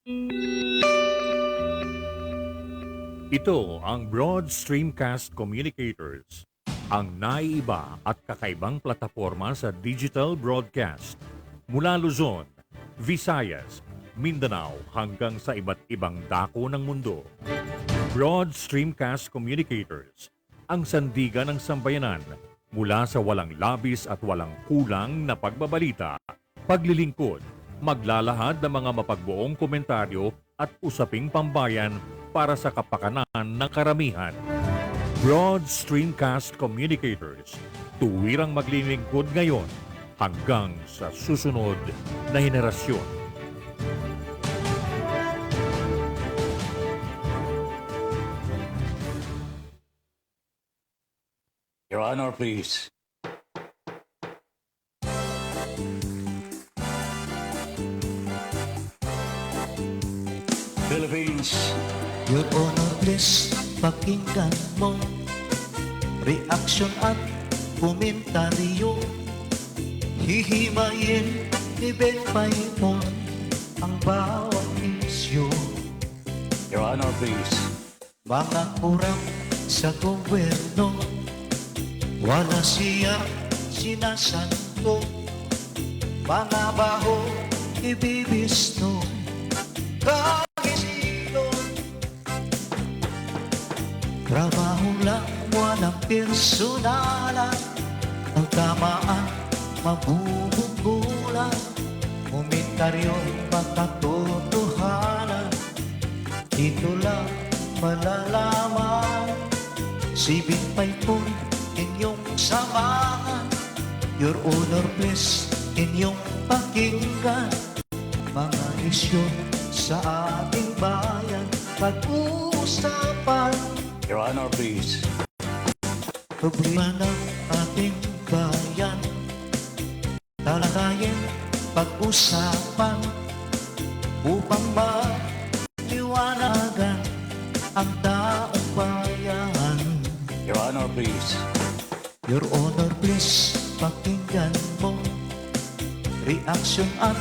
Ito ang Broad Streamcast Communicators, ang naiiba at kakaibang plataforma sa digital broadcast mula Luzon, Visayas, Mindanao hanggang sa iba't ibang dako ng mundo. Broad Streamcast Communicators, ang sandigan ng sambayanan mula sa walang labis at walang kulang na pagbabalita, paglilingkod, maglalahad ng mga mapagbuong komentaryo at usaping pambayan para sa kapakanan ng karamihan. Broad Streamcast Communicators, tuwirang maglilingkod ngayon hanggang sa susunod na henerasyon. Your Honor, please. Philippines. Your Honor, please, pakinggan mo reaksyon at komentaryo. Hihimayin ni Ben Paimon ang bawat isyu. Your Honor, please. Mga kurang sa gobyerno, wala siya sinasanto. Mga baho ibibisto, kagisino. Trabaho lang, walang personalan. Ang tamaan, mabubunggulan. Komentaryo'y makatotohanan. Dito lang malalaman. Si Binpay po, inyong samahan. Your Honor, please, inyong pakinggan. Mga isyu sa ating bayan, pag-uusapan. Your Honor, please. Problema ng ating bayan, talakayin, pag-usapan, upang maliwanagan ang taong bayan. Your Honor, please. Your Honor, please, pakinggan mo reaksyon at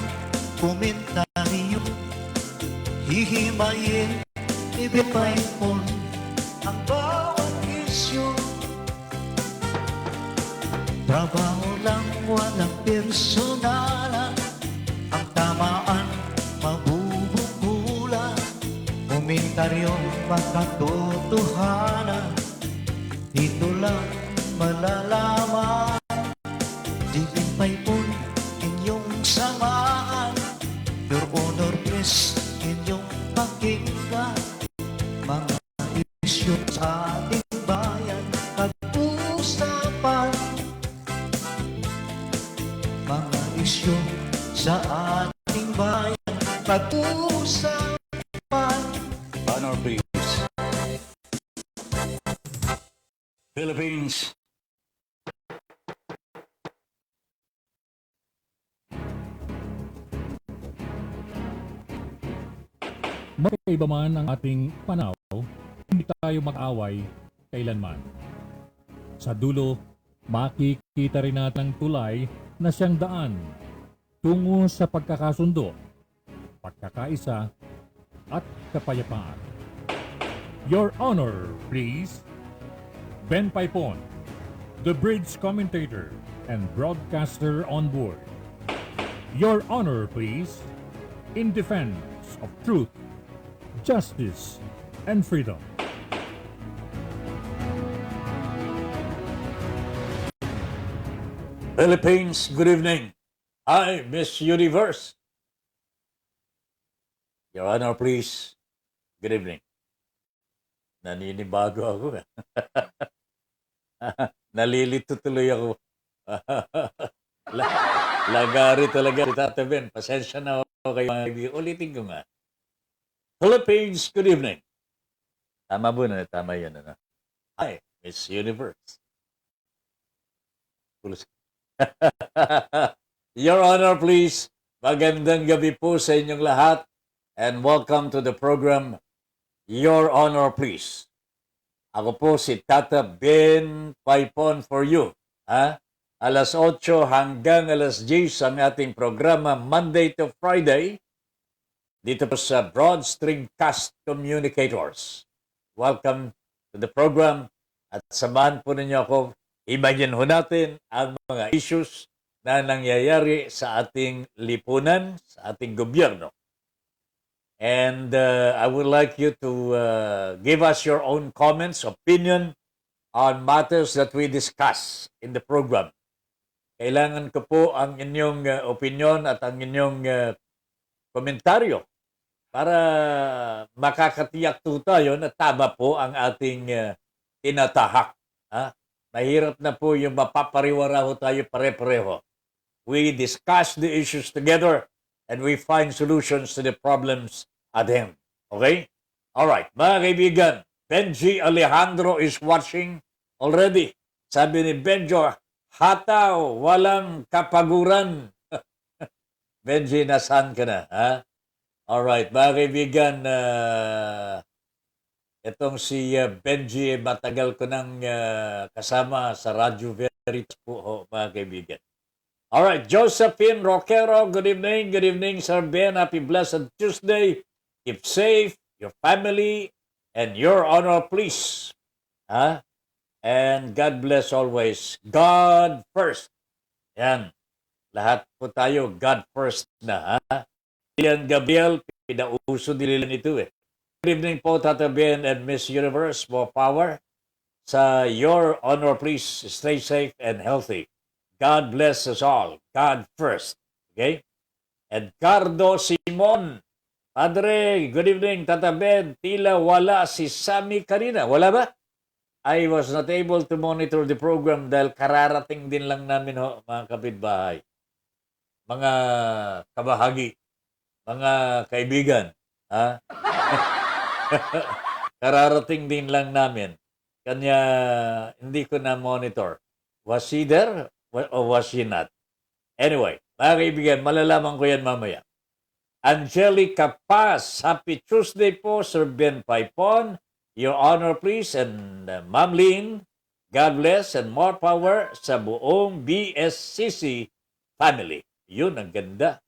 komentaryo. Hihimayin, ibigay mo ang bawat isyu. Trabaho lang, walang personalan. Ang tamaan, mabubunggulan. Komentaryong makatotohanan. Dito lang malalaman. Di Binpay po, inyong samahan. Your Honor, please, inyong pakinggan. Mga isyu sa ating bayan, pag-usapan. Mga isyu sa ating bayan, pag-usapan. Honor, please. Philippines. Magkaiba man ang ating panaw, hindi tayo mag-away kailanman. Sa dulo, makikita rin natin ang tulay na siyang daan tungo sa pagkakasundo, pagkakaisa, at kapayapaan. Your Honor, please. Ben Paipon, the bridge commentator and broadcaster on board. Your Honor, please. In defense of truth, justice, and freedom. Philippines, good evening. Hi, Miss Universe. Your Honor, please. Good evening. Naninibago ako. Nalilito tuloy ako. Lagari talaga. Tata Ben, pasensya na ako kayo. Ulitin ko nga. Philippines, good evening. Tama po na, tama yan. Ano? Hi, Miss Universe. Your Honor, please. Magandang gabi po sa inyong lahat and welcome to the program Your Honor, please. Ako po si Tata Ben Paipon for you. Ha? Alas 8 hanggang alas 10 ang ating programa Monday to Friday dito po sa Broad Streamcast Communicators. Welcome to the program at samahan po ninyo ako. Imagine ho natin ang mga issues na nangyayari sa ating lipunan, sa ating gobyerno. And I would like you to give us your own comments, opinion on matters that we discuss in the program. Kailangan ko po ang inyong opinion at ang inyong komentaryo para makakatiyak po tayo na tama po ang ating tinatahak. Ha? Mahirap na po yung mapapariwara ho tayo pare-pareho. We discuss the issues together and we find solutions to the problems at hand. Okay? Alright, mga kaibigan, Benji Alejandro is watching already. Sabi ni Benjo, hataw, walang kapaguran. Benji, nasan ka na? Ha? Alright, mga kaibigan, itong si Benji, matagal ko nang kasama sa Radyo Veritas po, mga kaibigan. Alright, Josephine Roquero, good evening, Sir Ben, happy blessed Tuesday. Keep safe, your family, and your honor, please. Ha? And God bless always. God first. Yan. Lahat po tayo, God first na. Ha? Yan, Gabriel, pinauso nila nito eh. Good evening po, Tata Ben and Miss Universe. More power. Sa your honor, please, stay safe and healthy. God bless us all. God first. Okay? Edgardo Simon. Padre, good evening, Tata Ben. Tila wala si Sammy kanina. Wala ba? I was not able to monitor the program dahil kararating din lang namin ho, mga kapitbahay. Mga kabahagi. Mga kaibigan. Ha? Kararating din lang namin. Kanya hindi ko na monitor. Was he there? O was she not? Anyway, mga kaibigan, malalaman ko yan mamaya. Angelica Paz, happy Tuesday po, Sir Ben Paipon. Your honor, please, and Ma'am Lynn, God bless and more power sa buong BSCC family. Yun, ang ganda.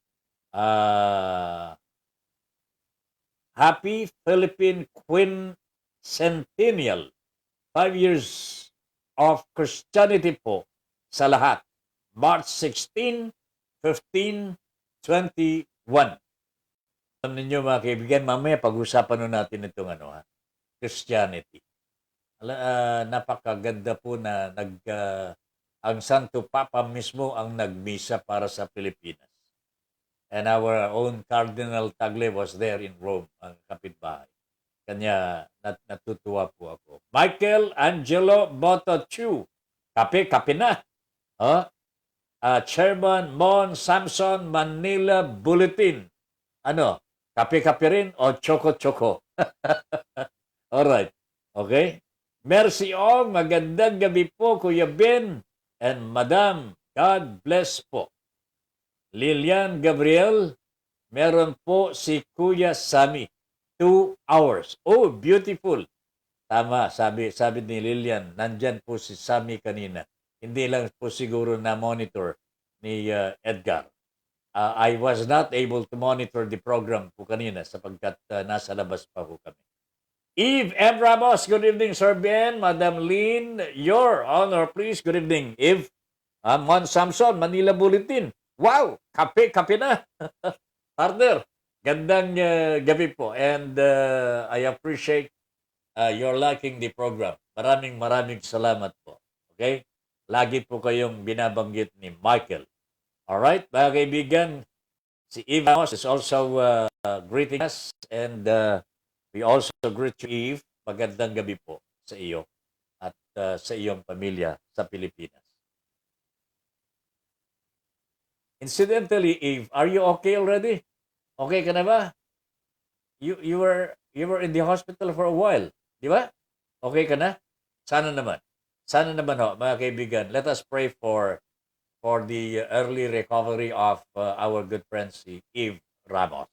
Happy Philippine Queen Centennial. 5 years of Christianity po sa lahat. March 16, 15, 21. Alam ninyo mga kaibigan, mamaya pag-usapan natin itong Christianity. Napakaganda po na ang Santo Papa mismo ang nagmisa para sa Pilipinas. And our own Cardinal Tagle was there in Rome, ang kapitbahay. Kanya natutuwa po ako. Michael Angelo Botochu, kape na. Chairman Mon Samson Manila Bulletin. Kape rin o choco-choco? Alright. Okay? Mercy Ong, magandang gabi po, Kuya Ben and Madam. God bless po. Lilian Gabriel, meron po si Kuya Sammy. 2 hours. Oh, beautiful. Tama, sabi ni Lilian, nandyan po si Sammy kanina. Hindi lang po siguro na monitor ni Edgar. I was not able to monitor the program po kanina sapagkat nasa labas pa po kami. Eve M. Ramos, good evening, Sir Ben. Madam Lynn, your honor, please. Good evening, Eve. Mon Samson, Manila Bulletin. Wow, kape na. Partner, gandang gabi po. And I appreciate your liking the program. Maraming salamat po. Okay? Lagi po kayong binabanggit ni Michael. Alright, mga kaibigan, si Eve Ramos is also greeting us and we also greet you, Eve. Magandang gabi po sa iyo at sa iyong pamilya sa Pilipinas. Incidentally, Eve, are you okay already? Okay ka na ba? You were in the hospital for a while, di ba? Okay ka na? Sana naman ho, mga kaibigan. Let us pray for the early recovery of our good friend si Eve Ramos.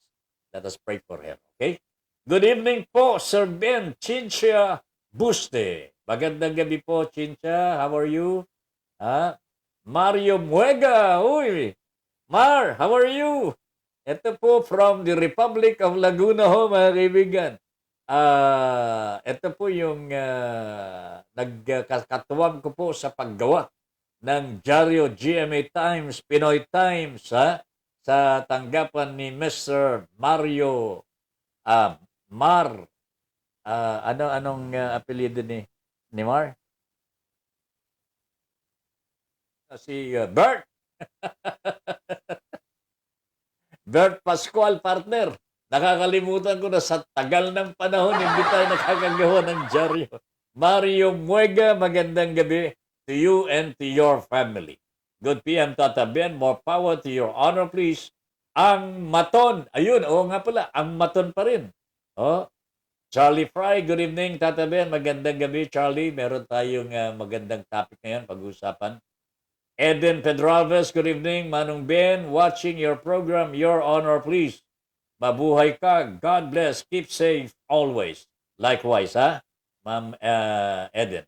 Let us pray for her, okay? Good evening po, Sir Ben, Chincha Buste. Magandang gabi po, Chincha. How are you? Mario Muega. Uy, Mar, how are you? Ito po from the Republic of Laguna ho, mga kaibigan. Ito po yung nagkatuwang ko po sa paggawa ng Diaryo GMA Times, Pinoy Times, ha? Sa tanggapan ni Mr. Mario Mar. Anong apelyido ni Mar? Si Bert. Bert Pascual, partner. Nakakalimutan ko na sa tagal ng panahon, hindi tayo nakakagawa ng dyaryo. Mario Muega, magandang gabi to you and to your family. Good PM, Tata Ben. More power to your honor, please. Ang Maton. Ayun, oo nga pala. Ang Maton pa rin. Oh, Charlie Fry, good evening, Tata Ben. Magandang gabi, Charlie. Meron tayong magandang topic ngayon, pag-uusapan. Eden Pedralves, good evening. Manong Ben, watching your program, your honor, please. Mabuhay ka. God bless. Keep safe always. Likewise, ha? Ma'am Eden.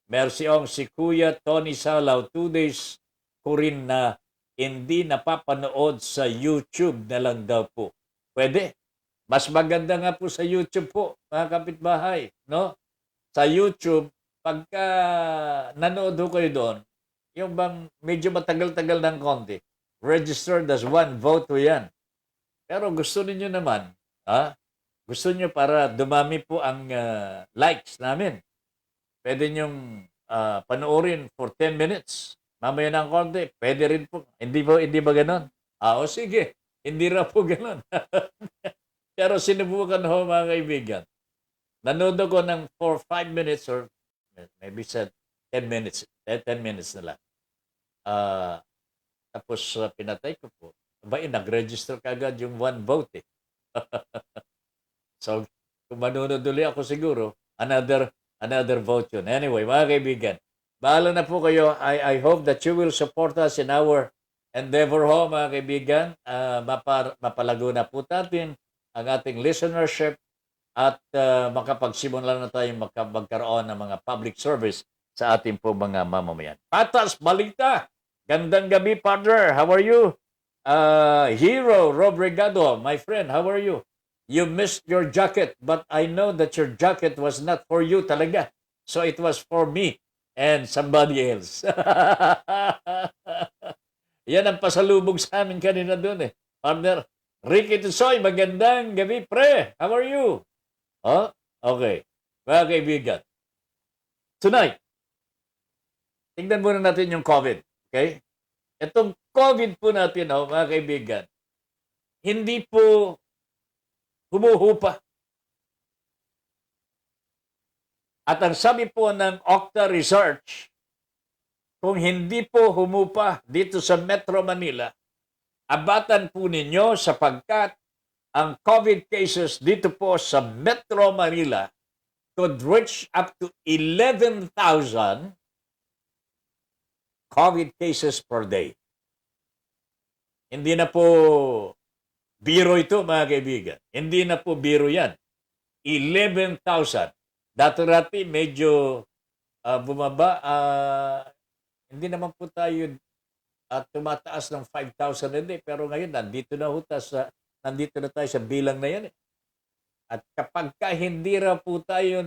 Mersyong si Kuya Tony Salaw, 2 days ko rin na hindi napapanood sa YouTube na lang daw po. Pwede. Mas maganda nga po sa YouTube po, mga kapitbahay. No? Sa YouTube, pagka nanood ho kayo doon, yung bang medyo matagal-tagal ng konti, registered as one vote ho yan. Pero gusto niyo naman, gusto niyo para dumami po ang likes namin. Pwede niyong panoorin for 10 minutes. Mamaya ng konti, pwede rin po. Hindi ba ganon? O sige, hindi ra po ganon. Pero sinubukan ho, mga kaibigan. Nanood ako ng for 5 minutes or maybe 10 minutes. 10 minutes na lang. Tapos pinatay ko po. Nag-register kagad yung one vote eh. So, kung manunod ulit ako siguro, another vote yun. Anyway, mga kaibigan, bahala na po kayo. I hope that you will support us in our endeavor ho, mga kaibigan. Mapalago na po natin ang ating listenership at makapagsimula na tayo magkaroon ng mga public service sa ating po mga mamamayan. Patas Balita! Gandang gabi, partner. How are you? Hero Robregado, my friend, how are you? You missed your jacket, but I know that your jacket was not for you talaga. So it was for me and somebody else. Yan ang pasalubog sa amin kanina doon eh. Partner, Ricky Tusoy, magandang gabi, pre. How are you? Okay. Mga kaibigan. Tonight, tignan muna natin yung COVID. Okay? Itong COVID po natin, mga kaibigan, hindi po humuhupa. At ang sabi po ng Okta Research, kung hindi po humupa dito sa Metro Manila, abatan po ninyo sapagkat ang COVID cases dito po sa Metro Manila could reach up to 11,000 COVID cases per day. Hindi na po biro ito, mga kaibigan. Hindi na po biro yan. 11,000. Dati-rati medyo bumaba. Hindi naman po tayo tumataas ng 5,000 a day. Pero ngayon, nandito na tayo sa bilang na yan. At kapag hindi ra po tayo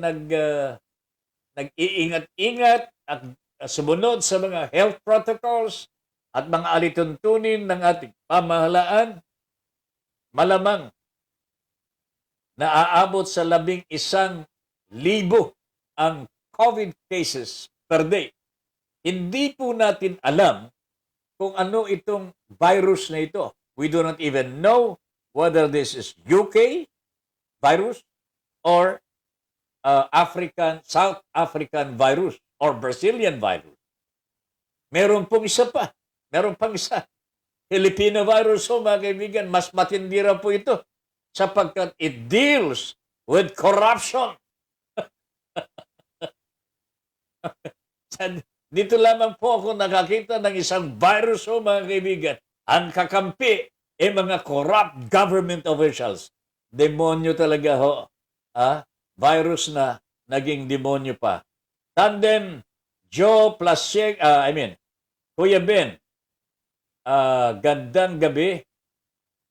nag-iingat-ingat at sumunod sa mga health protocols at mga alituntunin ng ating pamahalaan, malamang na aabot sa 11,000 ang COVID cases per day. Hindi po natin alam kung ano itong virus na ito. We do not even know whether this is UK virus or South African virus or Brazilian virus. Meron pong isa pa. Meron pang isa. Filipino virus, mga kaibigan, mas matindi raw po ito sapagkat it deals with corruption. Dito lamang po ako nakakita ng isang virus, mga kaibigan. Ang kakampi mga corrupt government officials. Demonyo talaga ho. Virus na naging demonyo pa. Tandem, Joe Plasek, Kuya Ben, gandang gabi.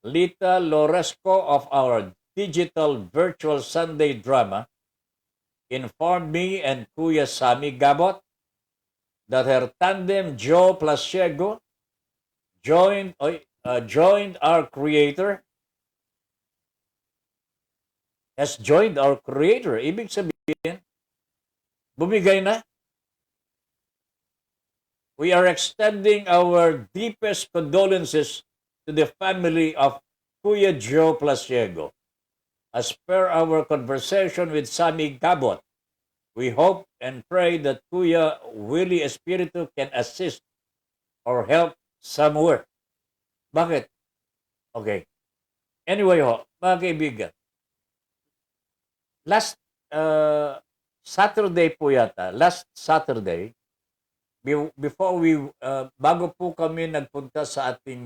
Lita Loresco of our digital virtual Sunday drama informed me and Kuya Sammy Gabot that her tandem Joe Plasiego joined our creator, has joined our creator. Ibig sabihin, bumigay na. We are extending our deepest condolences to the family of Kuya Joe Plasiego. As per our conversation with Sammy Gabot, we hope and pray that Kuya Willie Espiritu can assist or help somewhere. Bakit? Okay. Anyway ho, mga kaibigan, last Saturday po yata, bago po kami nagpunta sa ating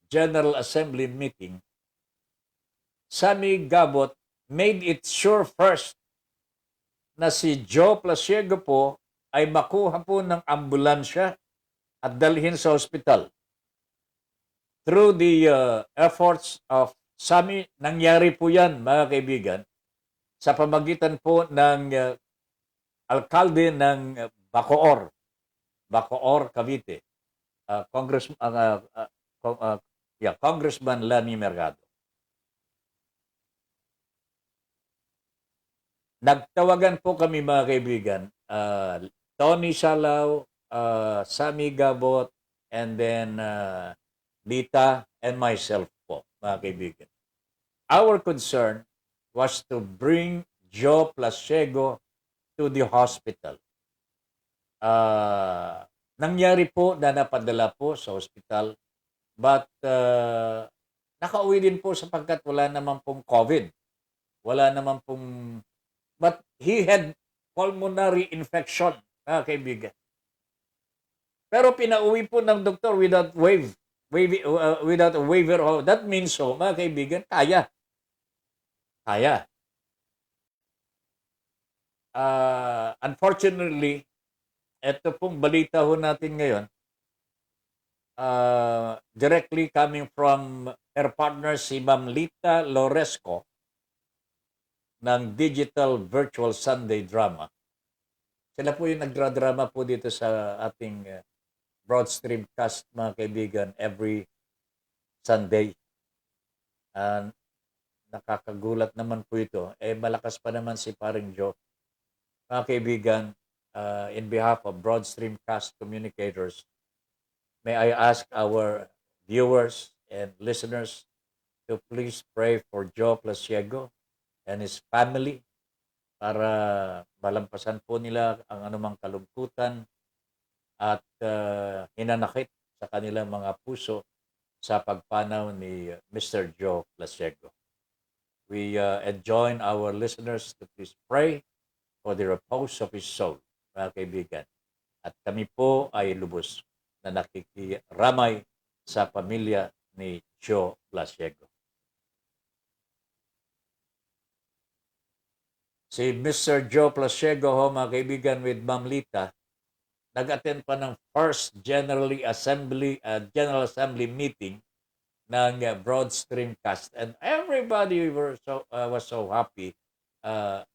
General Assembly meeting, Sammy Gabot made it sure first na si Joe Plasiego po ay makuha po ng ambulansya at dalhin sa ospital. Through the efforts of Sammy, nangyari po yan, mga kaibigan, sa pamagitan po ng alkalde ng Bacoor, Cavite, Congressman Lani Mercado. Nagtawagan po kami, mga kaibigan, Tony Salaw, Sammy Gabot, and then Lita and myself po, mga kaibigan. Our concern was to bring Joe Plasiego to the hospital. Nangyari po na napadala po sa hospital, but nakauwi din po sapagkat wala naman pong COVID. Wala naman pong... But he had pulmonary infection, mga kaibigan. Pero pinauwi po ng doktor without without a waiver. That means so, mga kaibigan, kaya. Unfortunately, ito pong balita ho natin ngayon, directly coming from her partner, si Ma'am Lita Loresco, ng Digital Virtual Sunday Drama. Sila po yung nagdradrama po dito sa ating broad streamcast, mga kaibigan, every Sunday. Nakakagulat naman po ito. Malakas pa naman si Paring Joe. Mga kaibigan, in behalf of broad streamcast communicators, may I ask our viewers and listeners to please pray for Joe Plasiego and his family para malampasan po nila ang anumang kalungkutan at hinanakit sa kanilang mga puso sa pagpanaw ni Mr. Joe Plasiego. We enjoin our listeners to please pray for the repose of his soul, mga kaibigan. At kami po ay lubos na nakikiramay sa pamilya ni Joe Plasiego. Si Mr. Joe Plasiego, mga kaibigan, with Ma'am Lita, nag-attend pa ng first General Assembly meeting ng broad streamcast, and everybody was so happy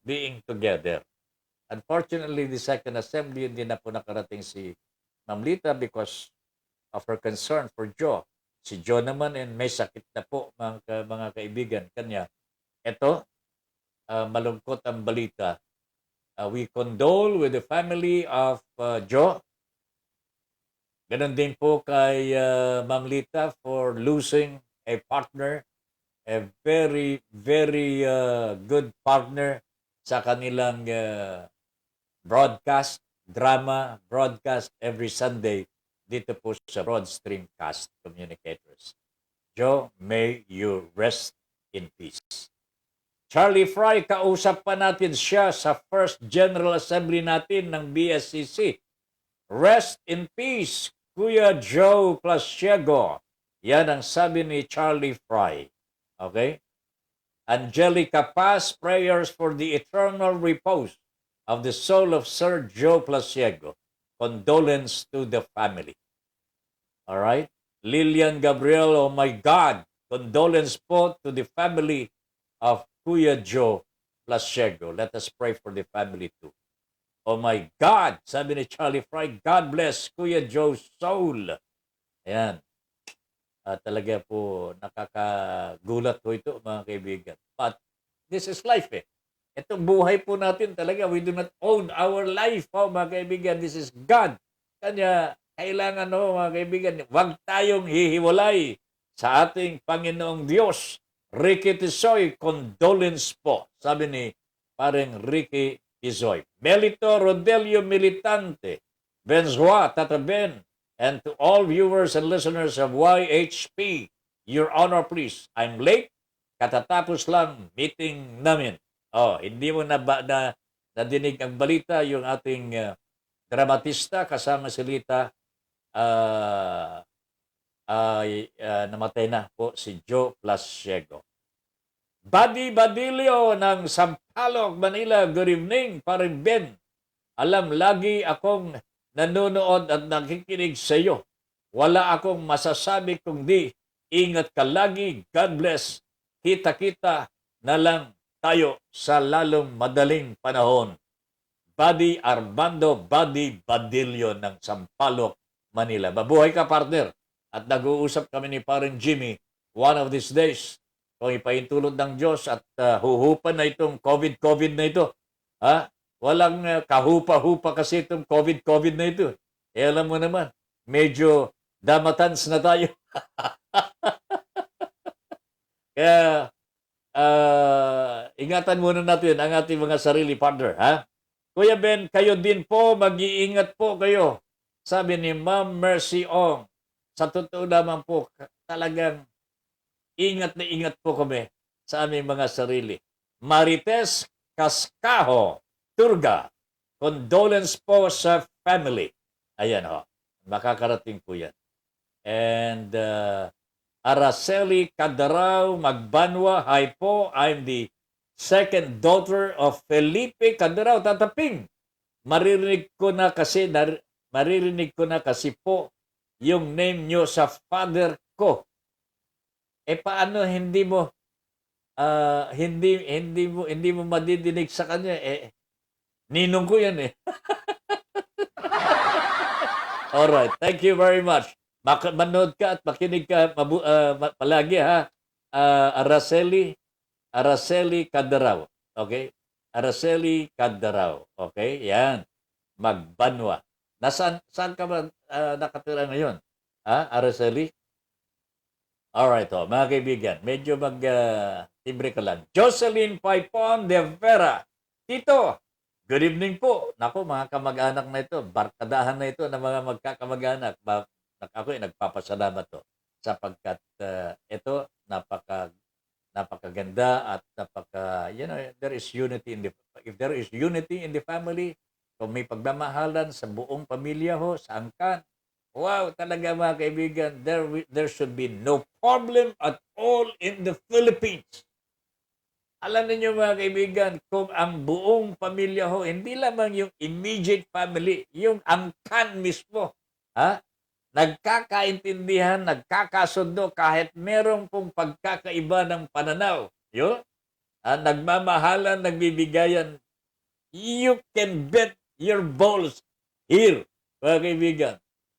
being together. Unfortunately, the second assembly hindi na po nakarating si Ma'am Lita because of her concern for Joe. Si Joe naman may sakit na po, mga kaibigan kanya. Ito, malungkot ang balita. We condole with the family of Joe. Ganon din po kay Ma'am Lita for losing a partner, a very, very good partner sa kanilang broadcast every Sunday dito po sa Broad Streamcast Communicators. Joe, may you rest in peace. Charlie Fry, kausap pa natin siya sa first General Assembly natin ng BSCC. Rest in peace, Kuya Joe Plasiego. Yan ang sabi ni Charlie Fry. Okay? Angelica Paz, prayers for the eternal repose of the soul of Sir Joe Plasiego. Condolence to the family. All right? Lillian Gabriel, oh my God, condolence po to the family of Kuya Joe Plasiego. Let us pray for the family too. Oh my God, sabi ni Charlie Fry, God bless Kuya Joe's soul. Ayan. Talaga po nakakagulat po ito mga kaibigan. But this is life eh. Itong buhay po natin talaga, we do not own our life po mga kaibigan. This is God. Kanya kailangan mga kaibigan, huwag tayong hihiwalay sa ating Panginoong Diyos. Ricky Tisoy, condolence po. Sabi ni parang Ricky Tisoy. Melito Rodelio Militante, Benzua, Tata Ben, and to all viewers and listeners of YHP, Your Honor, please. I'm late. Katatapos lang meeting namin. Hindi mo nadinig ang balita yung ating dramatista kasama si Lita namatay na po si Joe Plasiego. Buddy Badilio ng Sampaloc, Manila. Good evening, paring Ben. Alam, lagi akong nanonood at nakikinig sa iyo. Wala akong masasabi kundi ingat ka lagi. God bless. Kita-kita na lang tayo sa lalong madaling panahon. Buddy Armando Buddy Badilio ng Sampaloc, Manila. Mabuhay ka, partner. At nag-uusap kami ni parang Jimmy one of these days. Kung ipaintulot ng Diyos at huhupan na itong COVID na ito. Walang kahupa-hupa kasi itong COVID na ito. Alam mo naman, medyo damatans na tayo. Kaya, ingatan muna natin ang ating mga sarili, partner. Kuya Ben, kayo din po, mag-iingat po kayo. Sabi ni Ma'am Mercy Ong, sa totoo naman po, talagang ingat na ingat po kami sa aming mga sarili. Marites Cascajo, Turga, condolence po sa family. Ayan makakarating po yan. And Araceli Cadarao Magbanwa, hi po, I'm the second daughter of Felipe Cadarao Tataping. Maririnig ko na kasi po yung name nyo sa father ko. Paano hindi mo madidinig sa kanya? Ninong ko yan eh. Alright, thank you very much. Manood ka at makinig ka palagi Araceli Cadarao. Okay? Araceli Cadarao. Okay? Yan. Magbanwa. Saan ka ba nakatira ngayon? Araceli? Alright, mga kaibigan, medyo mag-tibre ka lang. Jocelyn Paipon de Vera. Tito, good evening po. Naku, mga kamag-anak na ito, barkadahan na ito ng mga magkakamag-anak. Ako nagpapasalamat to sapagkat ito napakaganda at there is unity if there is unity in the family, kung may pagmamahalan sa buong pamilya sa angkan. Wow, talaga mga kaibigan, there should be no problem at all in the Philippines. Alam niyo mga kaibigan, kung ang buong pamilya hindi lamang yung immediate family, yung angkan mismo, nagkakaintindihan, nagkakasundo kahit merong pong pagkakaiba ng pananaw. Nagmamahalan, nagbibigayan. You can bet your balls here, mga kaibigan.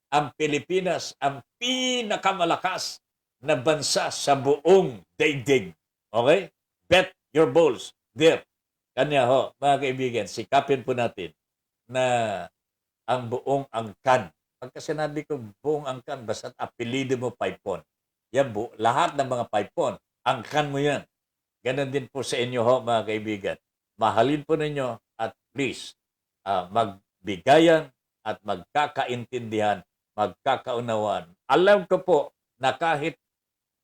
Ang Pilipinas ang pinakamalakas na bansa sa buong daigdig. Okay? Bet your balls there. Kanya mga kaibigan, sikapin po natin na ang buong angkan. Pagka sinabi ko buong angkan, basta't apelido mo Paipon. Yan lahat ng mga Paipon, angkan mo yan. Ganon din po sa inyo mga kaibigan. Mahalin po ninyo at please, magbigayan at magkakaintindihan, magkakaunawan. Alam ko po na kahit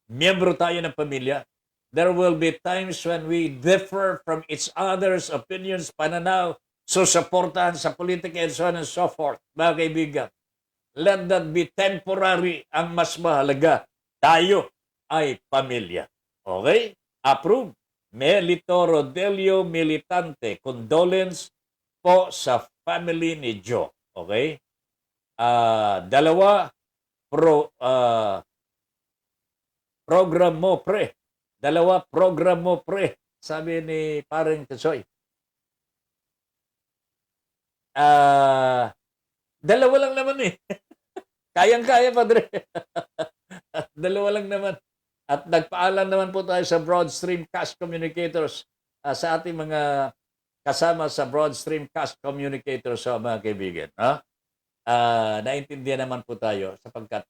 miyembro tayo ng pamilya, there will be times when we differ from each other's opinions, pananaw, susuportahan sa politika and so on and so forth. Mga kaibigan, let that be temporary. Ang mas mahalaga, tayo ay pamilya. Okay? Approve. Melito Rodelio Militante, condolence po sa family ni Joe. Okay? program mo, pre. Dalawa, program mo, pre. Sabi ni paring Tisoy. Dalawa lang naman eh. Kayang-kaya, Padre. Dalawa lang naman. At nagpaalam naman po tayo sa Broadstream Cast Communicators, sa ating mga kasama sa Broadstream Cast Communicators, mga kaibigan. Naintindihan naman po tayo sapagkat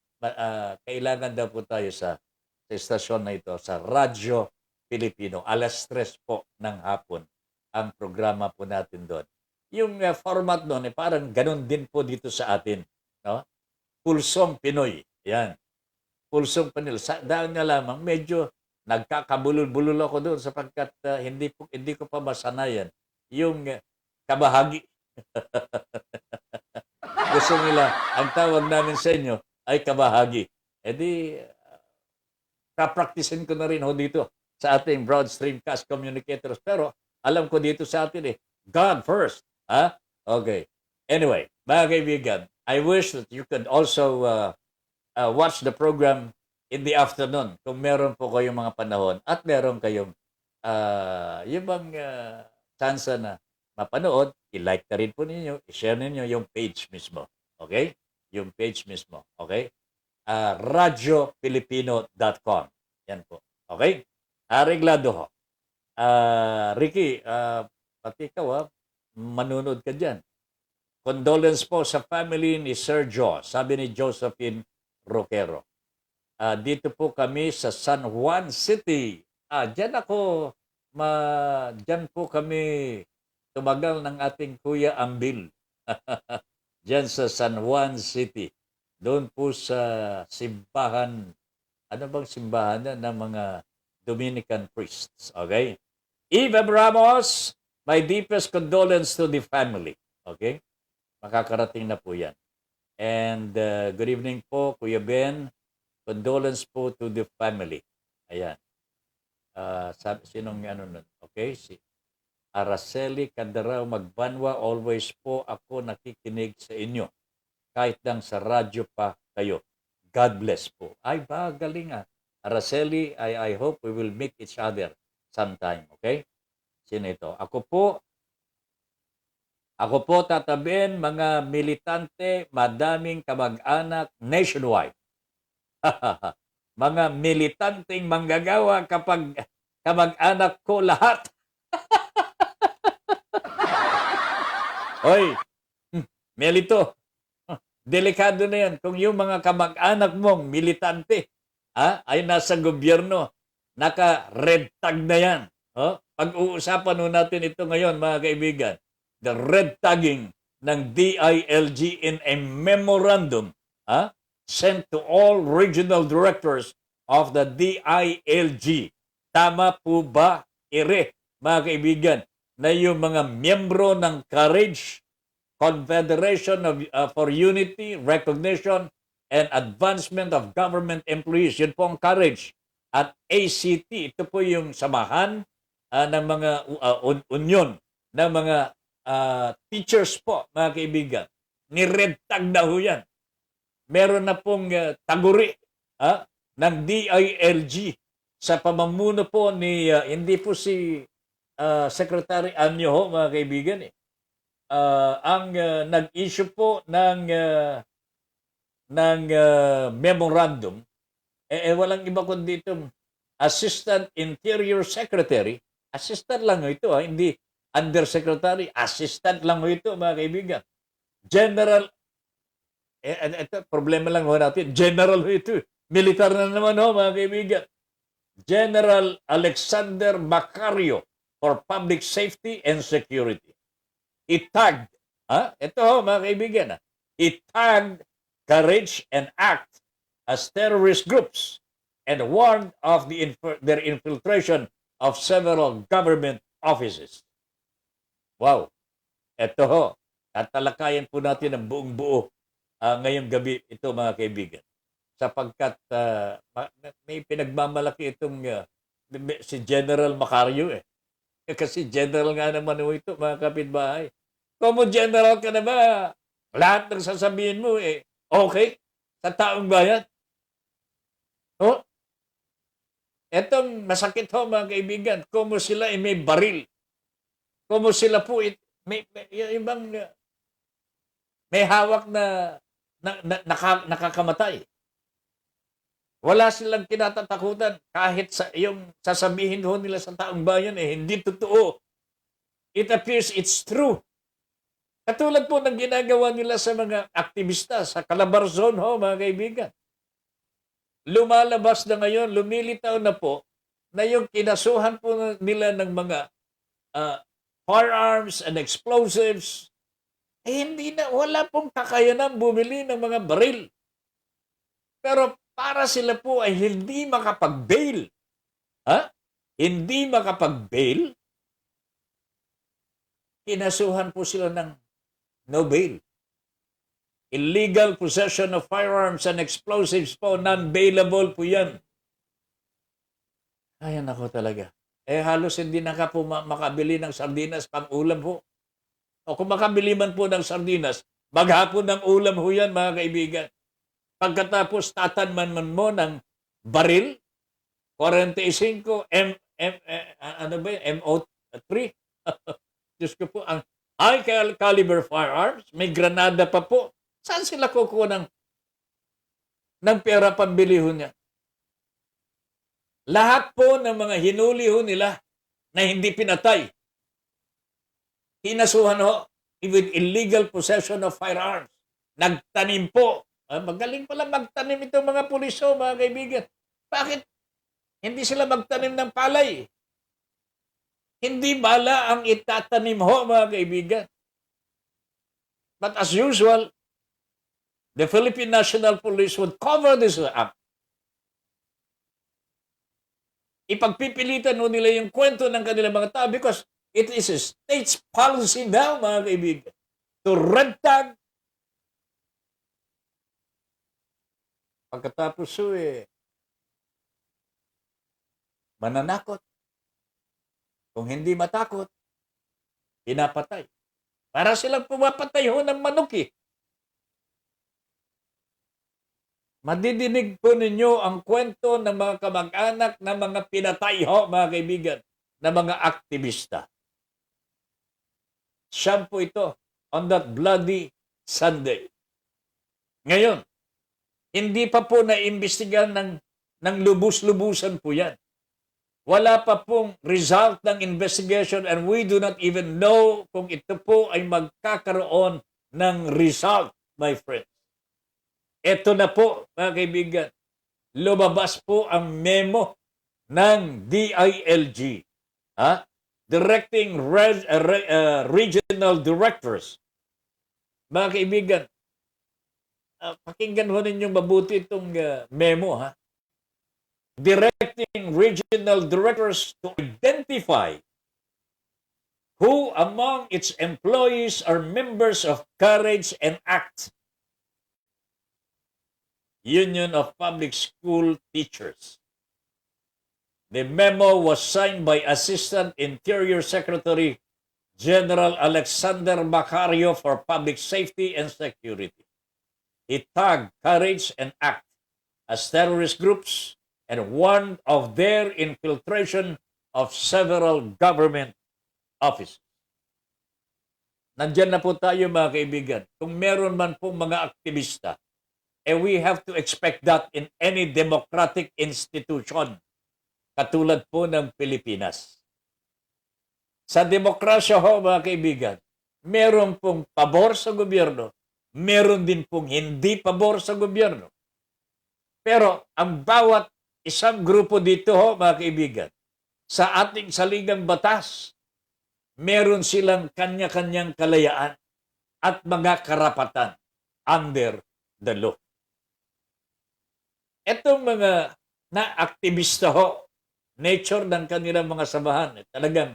kailangan daw po tayo sa estasyon na ito, sa Radyo Pilipino. 3:00 po ng hapon ang programa po natin doon. Yung format doon, parang ganun din po dito sa atin. No? Pulsong Pinoy. Yan. Pulsong Pinoy. Dahil nga lamang, medyo nagkakabulol-bulol ako doon sapagkat hindi ko pa masanayan yung kabahagi. Gusto nila, ang tawag namin sa inyo ay kabahagi. E di, practicein ko na rin dito sa ating Broadstream Cast Communicators. Pero alam ko dito sa atin God first. Okay. Anyway, mga kaibigan, I wish that you could also watch the program in the afternoon kung meron po kayong mga panahon at meron kayong yung bang chance na mapanood, i-like na rin po ninyo, i-share ninyo yung page mismo. Okay? Yung page mismo. Okay? RadyoPilipino.com. Yan po. Okay? Areglado ho. Ricky, pati ikaw manunod ka dyan. Condolence po sa family ni Sir Joe, sabi ni Josephine Roquero. Dito po kami sa San Juan City. Dyan po kami tumagal ng ating Kuya Ambil. Diyan sa San Juan City. Doon po sa simbahan, ano bang simbahan na ng mga Dominican priests. Okay? Eva Ramos, my deepest condolence to the family. Okay? Makakarating na po yan. And good evening po, Kuya Ben. Condolence po to the family. Ayan. Sinong ano nun? Okay? Si Araceli Candaraw Magbanwa, always po ako nakikinig sa inyo. Kahit lang sa radyo pa kayo. God bless po. Ay ba, galing Araceli, I hope we will meet each other sometime. Okay? Sino ito? Ako po tatabihin mga militante, madaming kamag-anak nationwide. Mga militanteng manggagawa kapag kamag-anak ko lahat. Hoy, Melito, delikado na yan. Kung yung mga kamag-anak mong militante ay nasa gobyerno, naka-red tag na yan. Pag-uusapan natin ito ngayon, mga kaibigan. The red tagging ng DILG in a memorandum sent to all regional directors of the DILG. Tama po ba, mga kaibigan, na yung mga miyembro ng Courage, Confederation for Unity, Recognition, and Advancement of Government Employees, yun po ang Courage, at ACT, ito po yung samahan ng mga union, ng mga teachers po, mga kaibigan. Ni-red tag na ho yan. Meron na pong taguri ng DILG sa pamumuno po ni, hindi po si Secretary Anyo, mga kaibigan, ang nag-issue po ng memorandum, walang iba kundi itong Assistant Interior Secretary. Assistant lang ito, hindi Undersecretary. Assistant lang ito, mga kaibigan. General, ito, problema lang natin. General ito. Militar na naman, mga kaibigan. General Alexander Macario for Public Safety and Security. It-tagged, ito mga kaibigan, it-tagged Courage and ACT as terrorist groups and warned of their infiltration of several government offices. Wow! Ito tatalakayan po natin ang buong buo ngayong gabi ito, mga kaibigan. Sapagkat may pinagmamalaki itong si General Macario Kasi general nga naman ito, mga kapitbahay. Kung mo general ka na ba, lahat ng sasabihin mo okay sa taong bayan. Etong masakit ho mga kaibigan, kung sila ay may baril, kung sila po may yung ibang may hawak nakakamatay. Wala silang kinatatakutan kahit sa yung sasabihin ho nila sa taong bayan hindi totoo. It appears it's true. Katulad po ng ginagawa nila sa mga aktivista sa Calabarzon ho mga kaibigan. Lumalabas na ngayon, lumilitaw na po na yung kinasuhan po nila ng mga firearms and explosives, hindi na, wala pong kakayanan bumili ng mga baril. Pero para sila po ay hindi makapag-bail. Hindi makapag-bail, kinasuhan po sila ng no bail. Illegal possession of firearms and explosives po, non-bailable po yan. Ay, nako talaga. Halos hindi na ka po makabili ng sardinas pang ulam po. O kung makabili man po ng sardinas, maghapon ng ulam ho yan, mga kaibigan. Pagkatapos tatanman man mo ng baril, 45 ano ba yun? MO3? Diyos ko po, ang high caliber firearms, may granada pa po. Saan sila kukuha ng pera pambili ho niya? Lahat po ng mga hinuli ho nila na hindi pinatay, kinasuhan ho with illegal possession of firearms. Nagtanim po. Magaling pala magtanim itong mga pulis ho, mga kaibigan. Bakit hindi sila magtanim ng palay? Hindi bala ang itatanim ho, mga kaibigan. But as usual, the Philippine National Police would cover this up. Ipagpipilitan ho nila yung kwento ng kanilang mga tao because it is a state's policy now, mga kaibigan, to red tag. Pagkatapos mananakot. Kung hindi matakot, pinapatay. Para silang pumapatay ho ng manok Madidinig po ninyo ang kwento ng mga kamag-anak na mga pinatay ho, mga kaibigan, na mga aktivista. Siyam po ito on that bloody Sunday. Ngayon, hindi pa po naimbestigahan ng lubus-lubusan po yan. Wala pa pong result ng investigation and we do not even know kung ito po ay magkakaroon ng result, my friends. Ito na po, mga kaibigan, lumabas po ang memo ng DILG, Directing Regional Directors. Mga kaibigan, pakinggan ho ninyong mabuti itong memo, Directing Regional Directors to identify who among its employees are members of Courage and ACT, Union of Public School Teachers. The memo was signed by Assistant Interior Secretary General Alexander Macario for Public Safety and Security. He tagged Courage and ACT as terrorist groups and warned of their infiltration of several government offices. Nandyan na po tayo, mga kaibigan. Kung meron man pong mga aktivista, we have to expect that in any democratic institution, katulad po ng Pilipinas. Sa demokrasya ho, mga kaibigan, meron pong pabor sa gobyerno, meron din pong hindi pabor sa gobyerno. Pero ang bawat isang grupo dito ho, mga kaibigan, sa ating saligang batas, meron silang kanya-kanyang kalayaan at mga karapatan under the law. Etong mga na-aktivista ho, nature ng kanilang mga samahan, talagang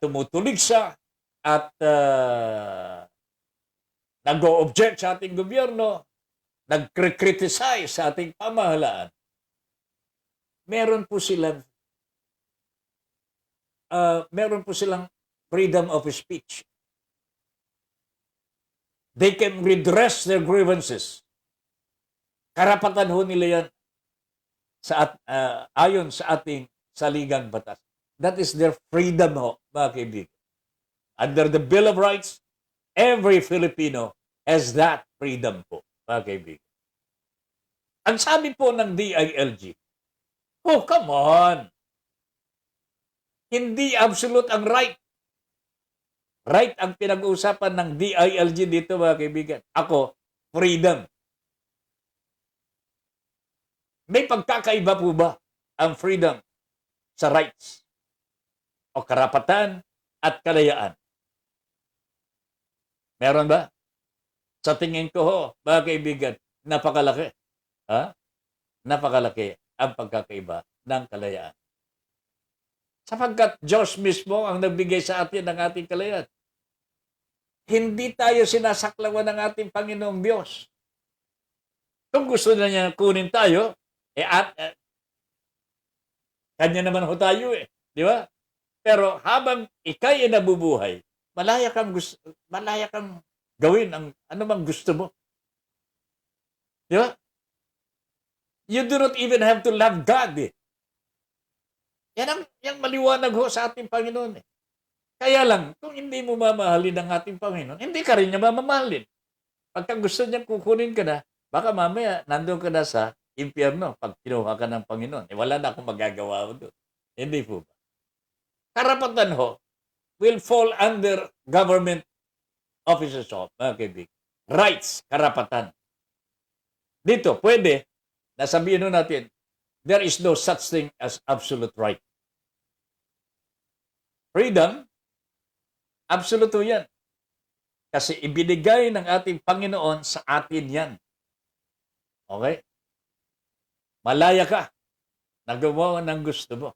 tumutulig siya at nag-o-object sa ating gobyerno, nag-criticize sa ating pamahalaan. Meron po silang freedom of speech. They can redress their grievances. Karapatan ho nila yan ayon sa ating saligang batas. That is their freedom ho, mga kaibigan. Under the Bill of Rights, every Filipino has that freedom po, mga kaibigan. Ang sabi po ng DILG, oh, come on! Hindi absolute ang right. Right ang pinag-uusapan ng DILG dito, mga kaibigan. Ako, freedom. May pagkakaiba po ba ang freedom sa rights o karapatan at kalayaan? Meron ba? Sa tingin ko ho, mga kaibigan, napakalaki. Ha? Napakalaki ang pagkakaiba ng kalayaan. Sapagkat Diyos mismo ang nagbigay sa atin ng ating kalayaan. Hindi tayo sinasaklawan ng ating Panginoong Diyos. Kung gusto na niya kunin tayo, kanya naman ho tayo eh. Di ba? Pero habang ikay nabubuhay, malaya kang gawin ang anumang gusto mo. Di ba? You do not even have to love God eh. Yan maliwanag ho sa ating Panginoon eh. Kaya lang, kung hindi mo mamahalin ang ating Panginoon, hindi ka rin niya mamahalin. Pagka gusto niya kukunin ka na, baka mamaya nandun ka na sa impyerno pag kinuha ka ng Panginoon. Wala na akong magagawa doon. Hindi po ba? Karapatan ho will fall under government offices ho, mga kaibigan. Rights, karapatan. Dito, pwede, nasabihin ho natin, there is no such thing as absolute right. Freedom, absolute yan. Kasi ibinigay ng ating Panginoon sa atin yan. Okay? Malaya ka na gumawa ng gusto mo.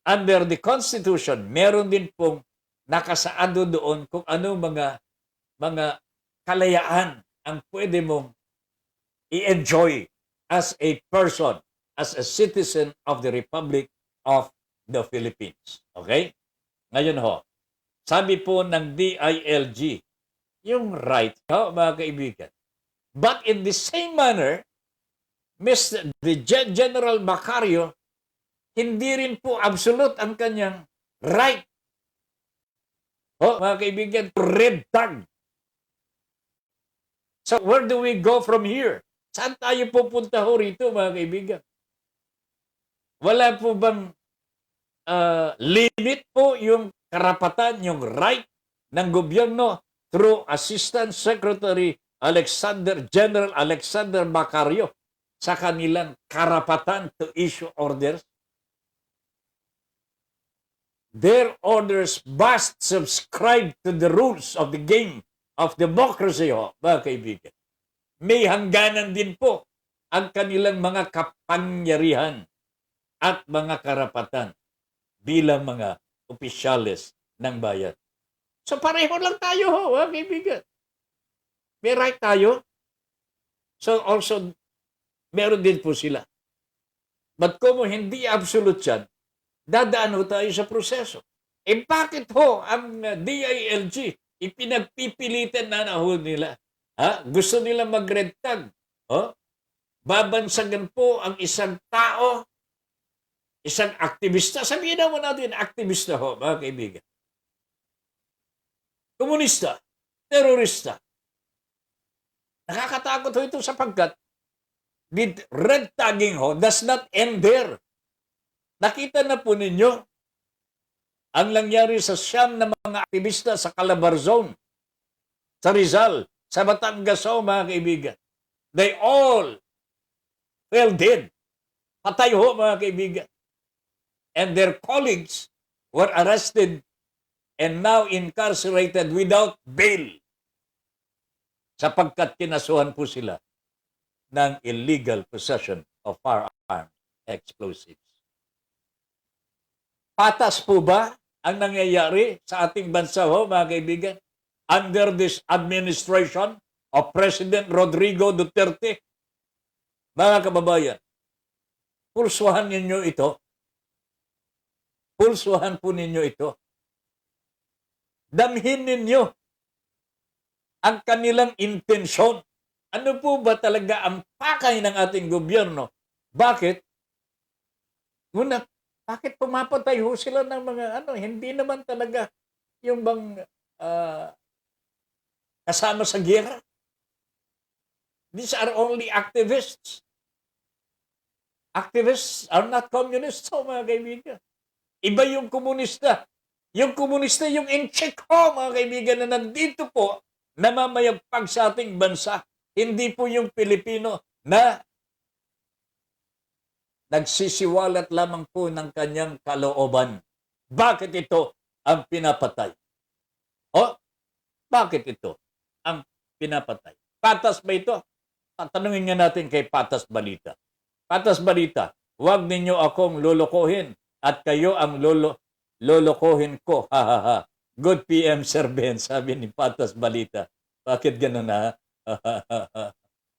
Under the Constitution, meron din pong nakasaado doon kung ano mga kalayaan ang pwede mong i-enjoy as a person, as a citizen of the Republic of the Philippines. Okay? Ngayon ho, sabi po ng DILG, yung right, mga kaibigan. But in the same manner, the General Macario, hindi rin po absolute ang kanyang right. Mga kaibigan, red tag. So where do we go from here? Saan tayo pupunta ho rito, mga kaibigan? Wala po bang limit po yung karapatan, yung right ng gobyerno through Assistant Secretary General Alexander Macario sa kanilang karapatan to issue orders? Their orders must subscribe to the rules of the game of democracy, mga kaibigan. May hangganan din po ang kanilang mga kapangyarihan at mga karapatan bilang mga opisyales ng bayan. So pareho lang tayo, mga kaibigan. May right tayo. So also, meron din po sila. But kung hindi absolute yan, dadaan ho tayo sa proseso. Bakit ho ang DILG ipinagpipilitan na ho nila? Gusto nila mag-red tag. Babansagan po ang isang tao, isang aktivista. Sabihin naman natin, aktivista ho, mga kaibigan. Komunista, terorista. Nakakatakot ho ito sapagkat red tagging ho does not end there. Nakita na po ninyo ang nangyari sa siyam na mga aktivista sa Calabar Zone, sa Rizal, sa Batangas, mga kaibigan. They all fell dead. Patay ho, mga kaibigan. And their colleagues were arrested and now incarcerated without bail sapagkat kinasuhan po sila ng illegal possession of firearms explosives. Patas po ba ang nangyayari sa ating bansa ho, mga kaibigan? Under this administration of President Rodrigo Duterte? Mga kababayan, pulsuhan ninyo ito. Pulsuhan po ninyo ito. Damhin ninyo ang kanilang intensyon Ano po ba talaga ang pakay ng ating gobyerno? Bakit? Una, bakit pumapatay ho sila ng mga hindi naman talaga yung bang ah, kasama sa giyera? These are only activists. Activists are not communists, so mga kaibigan. Iba yung komunista. Yung komunista, yung in-check ho, mga kaibigan, na nandito po, namamayagpag sa ating bansa. Hindi po yung Pilipino na nagsisiwalat lamang po ng kanyang kalooban. Bakit ito ang pinapatay? O, bakit ito ang pinapatay? Patas ba ito? Tatanungin nga natin kay Patas Balita. Patas Balita, huwag ninyo akong lolokohin at kayo ang lolokohin ko. Ha ha ha. Good PM Sir Ben, sabi ni Patas Balita. Bakit ganun ha?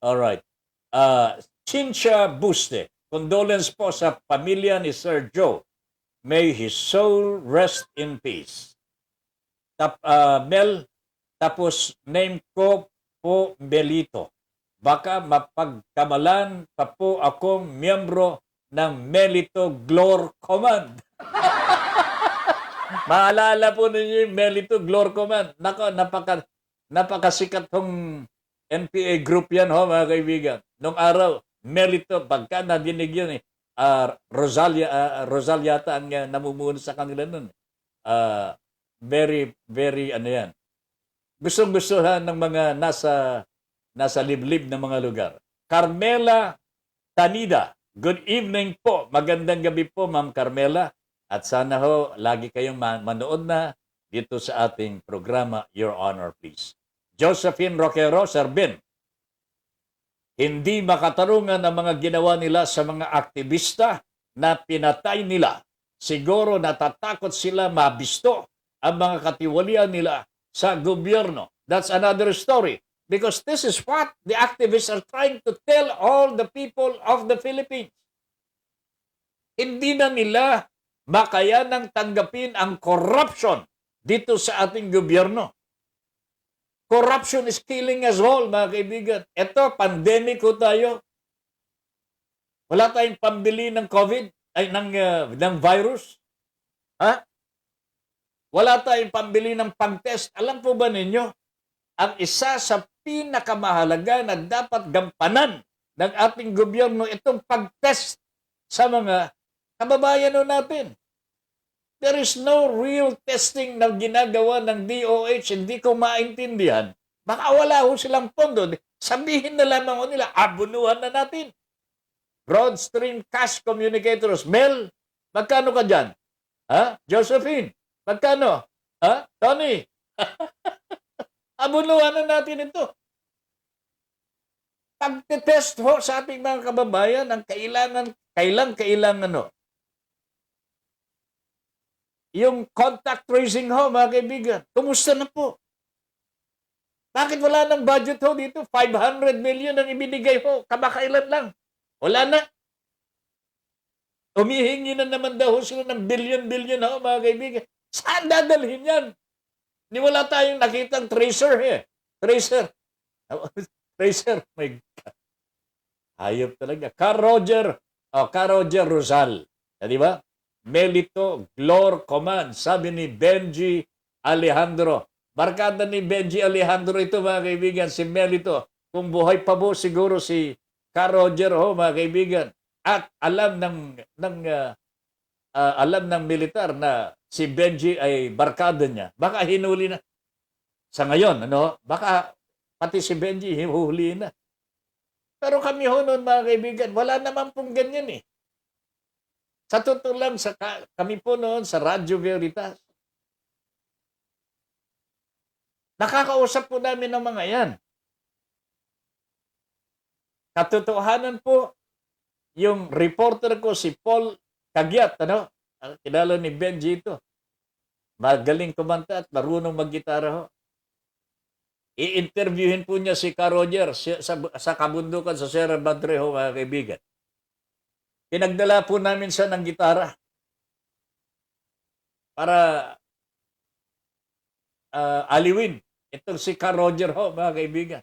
Alright. Chincha Buste, condolence po sa pamilya ni Sir Joe. May his soul rest in peace. Mel, tapos name ko po Belito. Baka mapagkamalan pa po akong miyembro ng Melito Glor Command. Maalala po ninyo yung Melito Glor Command. Nako, napakasikat tong NPA group yan, ho, mga kaibigan. Nung araw, Melito, pagka nadinig yun, Rosal yata ang namumuno sa kanila nun. Very, very, yan. Gustong-gustuhan ng mga nasa liblib na mga lugar. Carmela Tanida, good evening po. Magandang gabi po, Ma'am Carmela. At sana ho, lagi kayong manood na dito sa ating programa, Your Honor, Please. Josephine Roquero, Sir Ben, hindi makatarungan ang mga ginawa nila sa mga aktivista na pinatay nila. Siguro natatakot sila mabisto ang mga katiwalian nila sa gobyerno. That's another story. Because this is what the activists are trying to tell all the people of the Philippines. Hindi na nila makayanang tanggapin ang corruption dito sa ating gobyerno. Corruption is killing us all, mga kaibigan. Ito, pandemic ko tayo. Wala tayong pambili ng COVID, ng virus. Ha? Wala tayong pambili ng pang-test. Alam po ba ninyo, ang isa sa pinakamahalaga na dapat gampanan ng ating gobyerno itong pag-test sa mga kababayan natin. There is no real testing na ginagawa ng DOH, hindi ko maintindihan. Baka wala ho silang pondo. Sabihin na lamang nila, abunuhan na natin. Broadstream Cash Communicators. Mel, magkano ka dyan? Ha? Josephine, magkano? Ha? Tony? Abunuhan na natin ito. Pagtetest ho sa ating mga kababayan, ang kailangan yung contact tracing ho, mga kaibigan. Kumusta na po? Bakit wala ng budget ho dito? 500 million ang ibinigay ho. Kamakailan lang. Wala na. Humihingi na naman daw sila ng billion ho, mga kaibigan. Saan dadalhin yan? Di wala tayong nakitang tracer eh. Tracer. Tracer. My God. Hayop talaga. Car Roger Rosal. Di ba? Melito Glor Command. Sabi ni Benji Alejandro. Barkada ni Benji Alejandro ito, mga kaibigan. Si Melito. Kung buhay pa po siguro si Car Roger ho, mga kaibigan. At alam ng militar na si Benji ay barkada niya. Baka hinuli na. Sa ngayon, baka pati si Benji hinuhuli na. Pero kami ho noon, mga kaibigan, wala naman pong ganyan eh. Sa totoo lang, kami po noon sa Radyo Veritas, nakakausap po namin ng mga yan. Katotohanan po, yung reporter ko, si Paul Cagiat, kilala ni Benji ito. Magaling kumanta at marunong maggitara ho. I-interviewin po niya si Car Roger sa kabundukan sa Sierra Madre ho, mga kaibigan. Pinagdala po namin siya ng gitara para aliwin itong si Car Roger ho, mga kaibigan.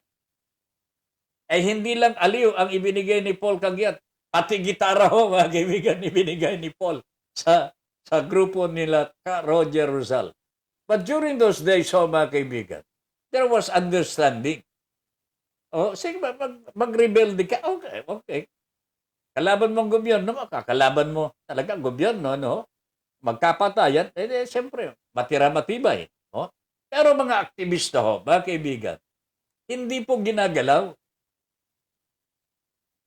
ay hindi lang aliw ang ibinigay ni Paul Caguiat, pati gitara ho, mga kaibigan, ibinigay ni Paul sa grupo nila Roger Rizal. But during those days, mga kaibigan, there was understanding. Sige, mag-rebelde ka. Okay, okay. Kalaban mo ang gobyerno, kakalaban mo talaga ang gobyerno, no? Magkapatayan, siyempre, matira-matibay. Pero mga aktivista ho, mga kaibigan, hindi po ginagalaw.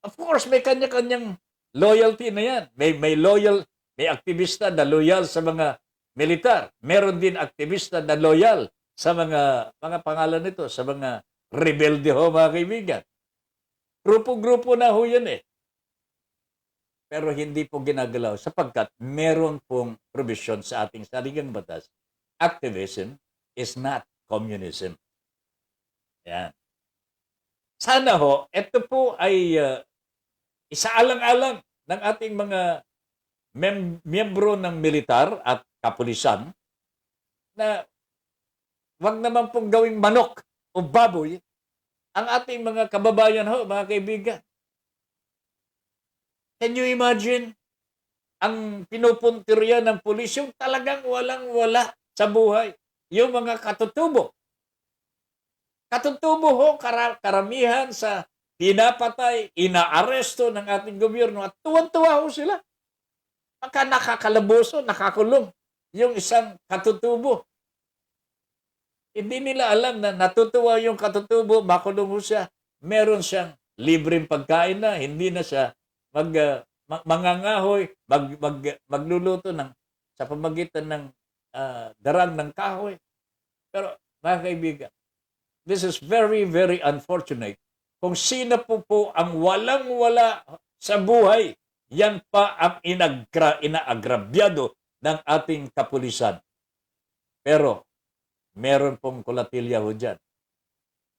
Of course, may kanya-kanyang loyalty na yan. May aktivista na loyal sa mga militar. Meron din aktivista na loyal sa mga pangalan nito, sa mga rebelde ho, mga kaibigan. Grupo-grupo na ho yan eh. Pero hindi po ginagalaw sapagkat meron pong provision sa ating saligang batas. Activism is not communism. Yan. Sana ho, ito po ay isaalang-alang ng ating mga miyembro ng militar at kapulisan na wag naman pong gawing manok o baboy ang ating mga kababayan ho, mga kaibigan. Can you imagine ang pinupuntirya ng pulis, yung talagang walang-wala sa buhay, yung mga katutubo. Katutubo ho, karamihan sa pinapatay, inaaresto ng ating gobyerno at tuwan-tuwa ho sila. Pagka nakakalaboso, nakakulong yung isang katutubo. Hindi nila alam na natutuwa yung katutubo, makulong ho siya. Meron siyang libreng pagkain na, hindi na siya mangangahoy, magluluto sa pamagitan ng darang ng kahoy. Pero mga kaibigan, this is very, very unfortunate. Kung sino po ang walang-wala sa buhay, yan pa ang inaagrabyado ng ating kapulisan. Pero meron pong kulatilya ho dyan.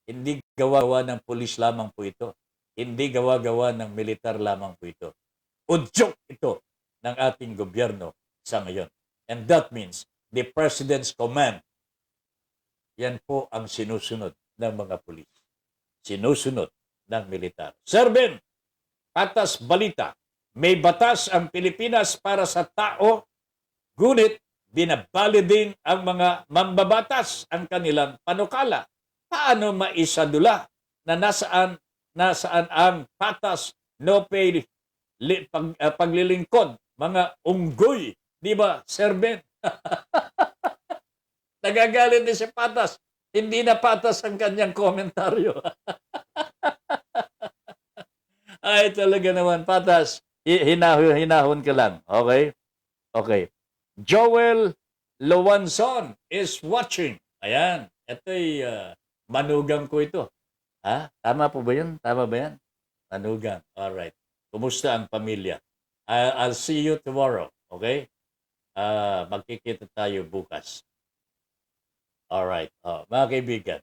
Hindi gawa ng pulis lamang po ito. Hindi gawa ng militar lamang po ito. Udyok ito ng ating gobyerno sa ngayon. And that means the President's command. Yan po ang sinusunod ng mga pulis. Sinusunod ng militar. Sir Ben, patas balita. May batas ang Pilipinas para sa tao, ngunit binabali din ang mga mambabatas ang kanilang panukala. Paano maisadula na nasaan ang patas, no pay, paglilingkod, mga unggoy? Di ba, Sir Ben? Nagagalit din si Patas. Hindi na patas ang kanyang komentaryo. Ay, talaga naman, Patas. Hinahon ka lang. Okay? Okay. Joel Lowanson is watching. Ayan. Ito'y manugang ko ito. Ha? Tama po ba yun? Tama ba yan? Manugang. Alright. Kumusta ang pamilya? I'll see you tomorrow. Okay? Magkikita tayo bukas. Alright. Mga kaibigan,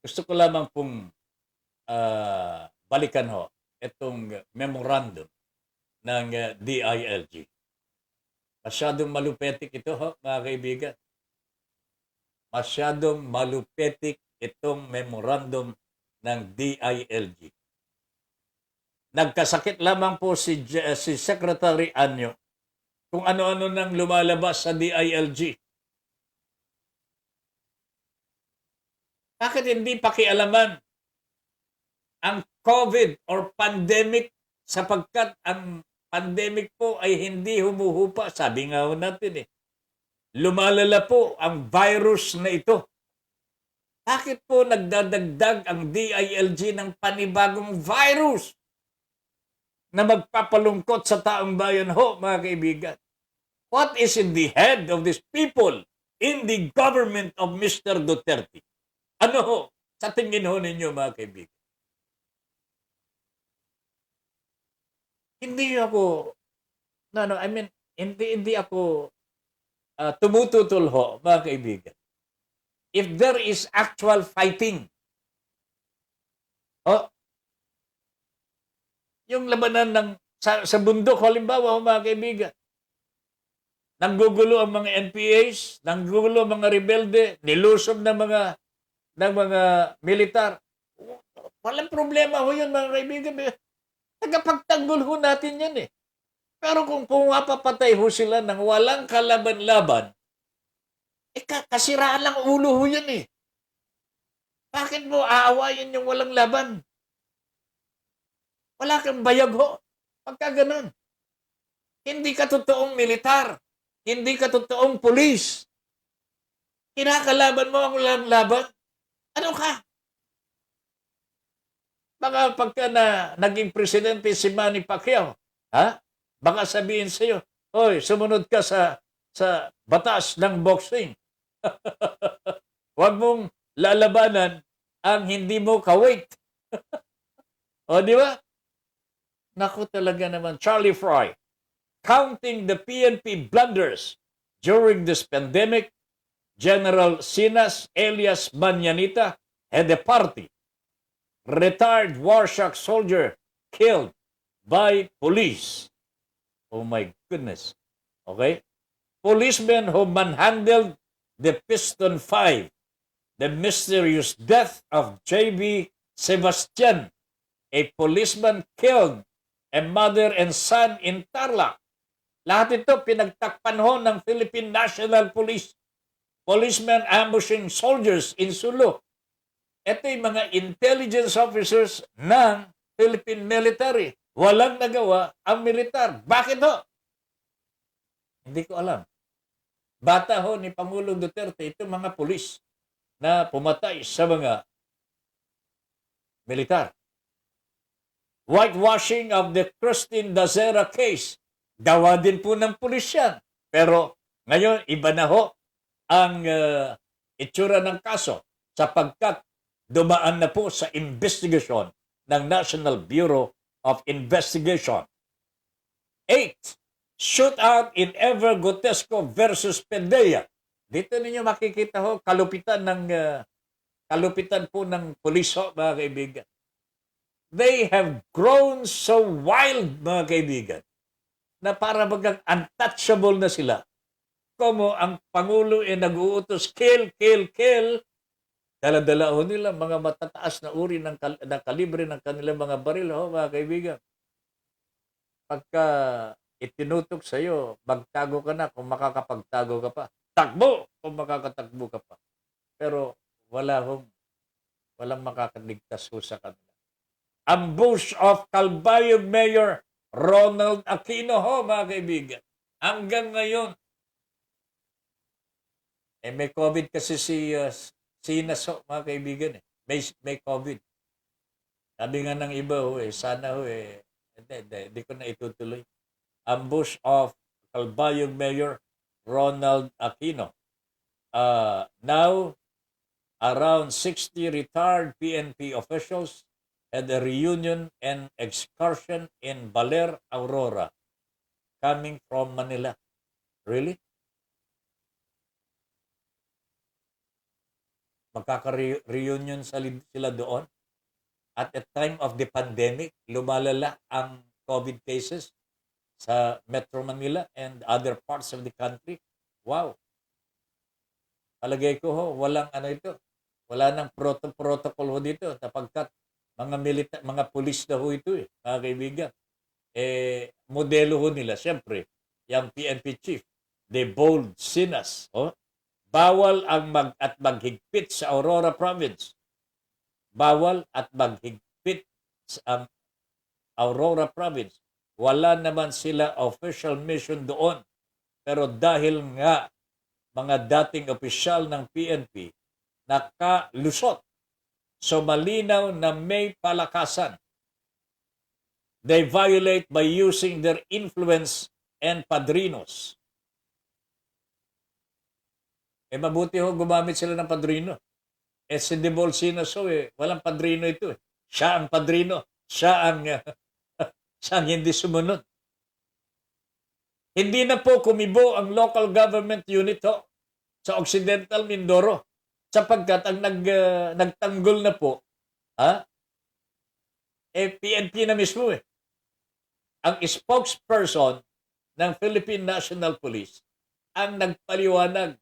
gusto ko lamang pong balikan ho itong memorandum ng DILG. Masyadong malupetik ito ho, mga kaibigan. Masyadong malupetik itong memorandum ng DILG. Nagkasakit lamang po si Secretary Anyo kung ano-ano nang lumalabas sa DILG. Bakit hindi pakialaman ang COVID or pandemic sapagkat ang pandemic po ay hindi humuhupa. Sabi nga ho natin lumalala po ang virus na ito. Bakit po nagdadagdag ang DILG ng panibagong virus na magpapalungkot sa taong bayan ho, mga kaibigan? What is in the head of these people in the government of Mr. Duterte? Ano ho? Sa tingin ho ninyo, mga kaibigan? Hindi ako, hindi ako tumututol ho, mga kaibigan. If there is actual fighting, yung labanan sa bundok, halimbawa, mga kaibigan, nanggugulo ang mga NPAs, nanggugulo ang mga rebelde, nilusob ng mga militar. Walang problema ho yun, mga kaibigan. Tagapagtanggol ho natin yan eh. Pero kung pumapapatay ho sila ng walang kalaban-laban, kasiraan lang ulo ho yan eh. Bakit mo aawayin yung walang laban? Wala kang bayag ho. Pagka ganun. Hindi ka totoong militar. Hindi ka totoong pulis. Kinakalaban mo ang walang laban. Ano ka? Baka pagka naging presidente si Manny Pacquiao, ha? Baka sabihin sa'yo, "Hoy, sumunod ka sa batas ng boxing." Huwag mong lalabanan ang hindi mo ka-weight. O, di ba? Naku talaga naman, Charlie Fry, counting the PNP blunders during this pandemic, General Sinas Elias Manyanita had a party. Retired Warshak soldier killed by police. Oh my goodness. Okay? Policemen who manhandled the Piston 5. The mysterious death of J.B. Sebastian. A policeman killed a mother and son in Tarlac. Lahat ito pinagtakpan ho ng Philippine National Police. Policemen ambushing soldiers in Sulu. Ito yung mga intelligence officers ng Philippine military. Walang nagawa ang militar. Bakit ho? Hindi ko alam. Bata ho ni Pangulong Duterte, ito mga pulis na pumatay sa mga militar. Whitewashing of the Christine Dazera case. Gawa din po ng pulis yan. Pero ngayon, iba na ho ang itsura ng kaso sapagkat dumaan na po sa investigasyon ng National Bureau of Investigation. 8. Shootout in Ever Gotesco versus Pendea. Dito ninyo makikita ho, kalupitan po ng pulis ho, mga kaibigan. They have grown so wild, mga kaibigan, na para bagang untouchable na sila. Como ang Pangulo ay nag-uutos, kill, kill, kill, dala-dala ho nila mga matataas na uri ng kalibre ng kanilang mga baril, ho, mga kaibigan. Pagka itinutok sa iyo, magtago ka na kung makakapagtago ka pa. Takbo kung makakatakbo ka pa. Pero walang makakaligtas ho sa kanila. Ambush of Calbayog Mayor Ronald Aquino, ho, mga kaibigan. Hanggang ngayon, may COVID kasi si Sinas, mga kaibigan. May COVID. Sabi nga ng iba, sana hindi ko na itutuloy. Ambush of Calbayog Mayor Ronald Aquino. Now, around 60 retired PNP officials had a reunion and excursion in Baler, Aurora, coming from Manila. Really? Magkaka-reunion sila doon. At the time of the pandemic, lumalala ang COVID cases sa Metro Manila and other parts of the country. Wow. Palagay ko ho, walang wala nang protocol ho dito sapagkat mga pulis na ho ito mga kaibigan. Modelo ho nila, siyempre, yung PNP chief, the bold Sinas, bawal ang maghigpit sa Aurora province. Bawal at maghigpit sa Aurora province. Wala naman sila official mission doon. Pero dahil nga mga dating opisyal ng PNP nakalusot so malinaw na may palakasan, they violate by using their influence and padrinos. Mabuti ho gumamit sila ng padrino. Si Debol Sinas walang padrino ito. Siya ang padrino. Siya ang hindi sumunod. Hindi na po kumibo ang local government unit sa Occidental Mindoro sapagkat ang nagtanggol na po PNP na mismo Ang spokesperson ng Philippine National Police ang nagpaliwanag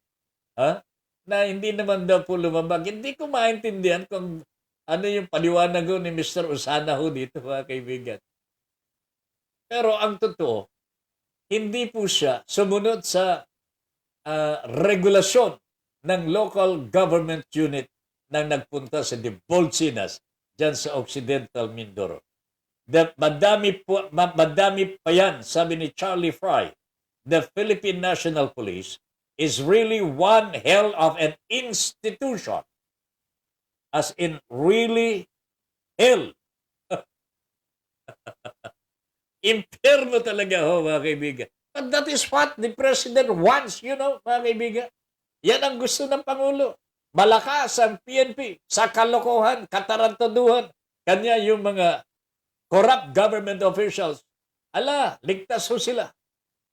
na hindi naman daw po lumabag. Hindi ko maintindihan kung ano yung paliwanag ho ni Mr. Usana ho dito, mga kaibigan. Pero ang totoo, hindi po siya sumunod sa regulasyon ng local government unit nang nagpunta sa Bolsinas dyan sa Occidental Mindoro. Madami pa yan, sabi ni Charlie Fry. The Philippine National Police is really one hell of an institution. As in, really hell. Impierno talaga ho, mga kaibigan. But that is what the President wants, mga kaibigan. Yan ang gusto ng Pangulo. Malakas ang PNP sa kalokohan, katarantaduhan. Kanya yung mga corrupt government officials. Ligtas ho sila.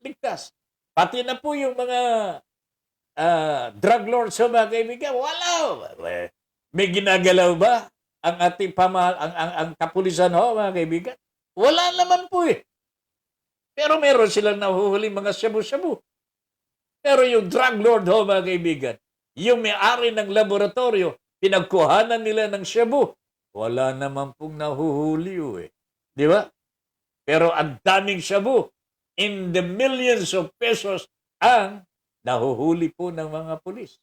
Ligtas. Pati na po yung mga drug lords ho, mga kaibigan. Wala. May ginagalaw ba ang ating ang kapulisan ho, mga kaibigan? Wala naman po eh. Pero meron silang nahuhuli mga shabu-shabu. Pero yung drug lord ho, mga kaibigan, yung may-ari ng laboratorio, pinagkuhanan nila ng shabu, wala naman pong nahuhuli eh. Di ba? Pero ang daming shabu, in the millions of pesos, ang nahuhuli po ng mga pulis.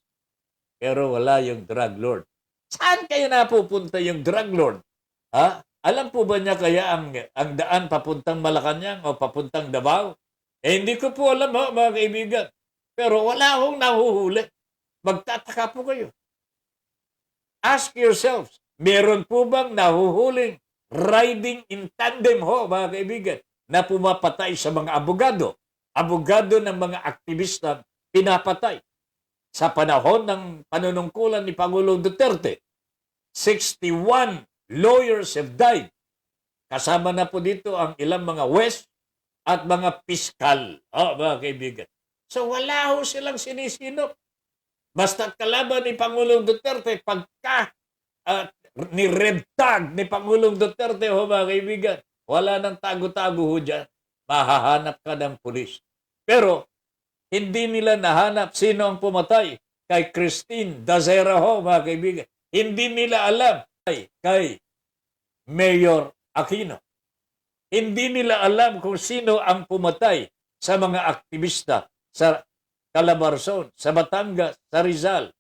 Pero wala yung drug lord. Saan kayo napupunta yung drug lord? Ha? Alam po ba niya kaya ang daan papuntang Malacanang o papuntang Davao? Hindi ko po alam ho, mga kaibigan. Pero wala hong nahuhuli. Magtataka po kayo. Ask yourselves, meron po bang nahuhuling riding in tandem ho, mga kaibigan, na pumapatay sa mga abogado? Abogado ng mga aktivista pinapatay. Sa panahon ng panunungkulan ni Pangulong Duterte, 61 lawyers have died. Kasama na po dito ang ilang mga west at mga piskal. Mga kaibigan. So wala ho silang sinisinop. Basta kalaban ni Pangulong Duterte, pagka ni-red tag ni Pangulong Duterte, mga kaibigan, wala nang tago-tago ho dyan. Mahahanap ka ng pulis. Pero hindi nila nahanap sino ang pumatay kay Christine Dazera ho, mga kaibigan. Hindi nila alam kay Mayor Aquino. Hindi nila alam kung sino ang pumatay sa mga aktivista sa Calabarzon, sa Batangas, sa Rizal.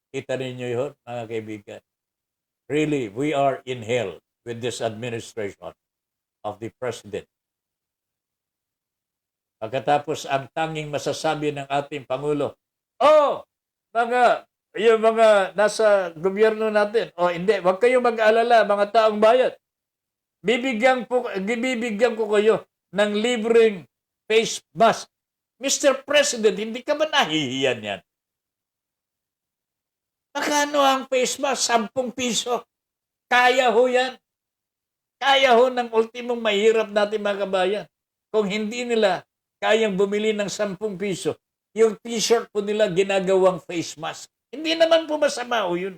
Kita ninyo yun, mga kaibigan. Really, we are in hell with this administration of the President. Pagkatapos ang tanging masasabi ng ating Pangulo, yung mga nasa gobyerno natin, hindi, wag kayong mag-alala, mga taong bayan. Bibigyan ko kayo ng libreng face mask. Mr. President, hindi ka ba nahihiyan yan? Magkano ang face mask? 10 piso. Kaya ho yan. Kaya ho ng ultimong mahirap natin, mga kabayan. Kung hindi nila kayang bumili ng 10 piso, yung t-shirt po nila ginagawang face mask. Hindi naman po masama o yun.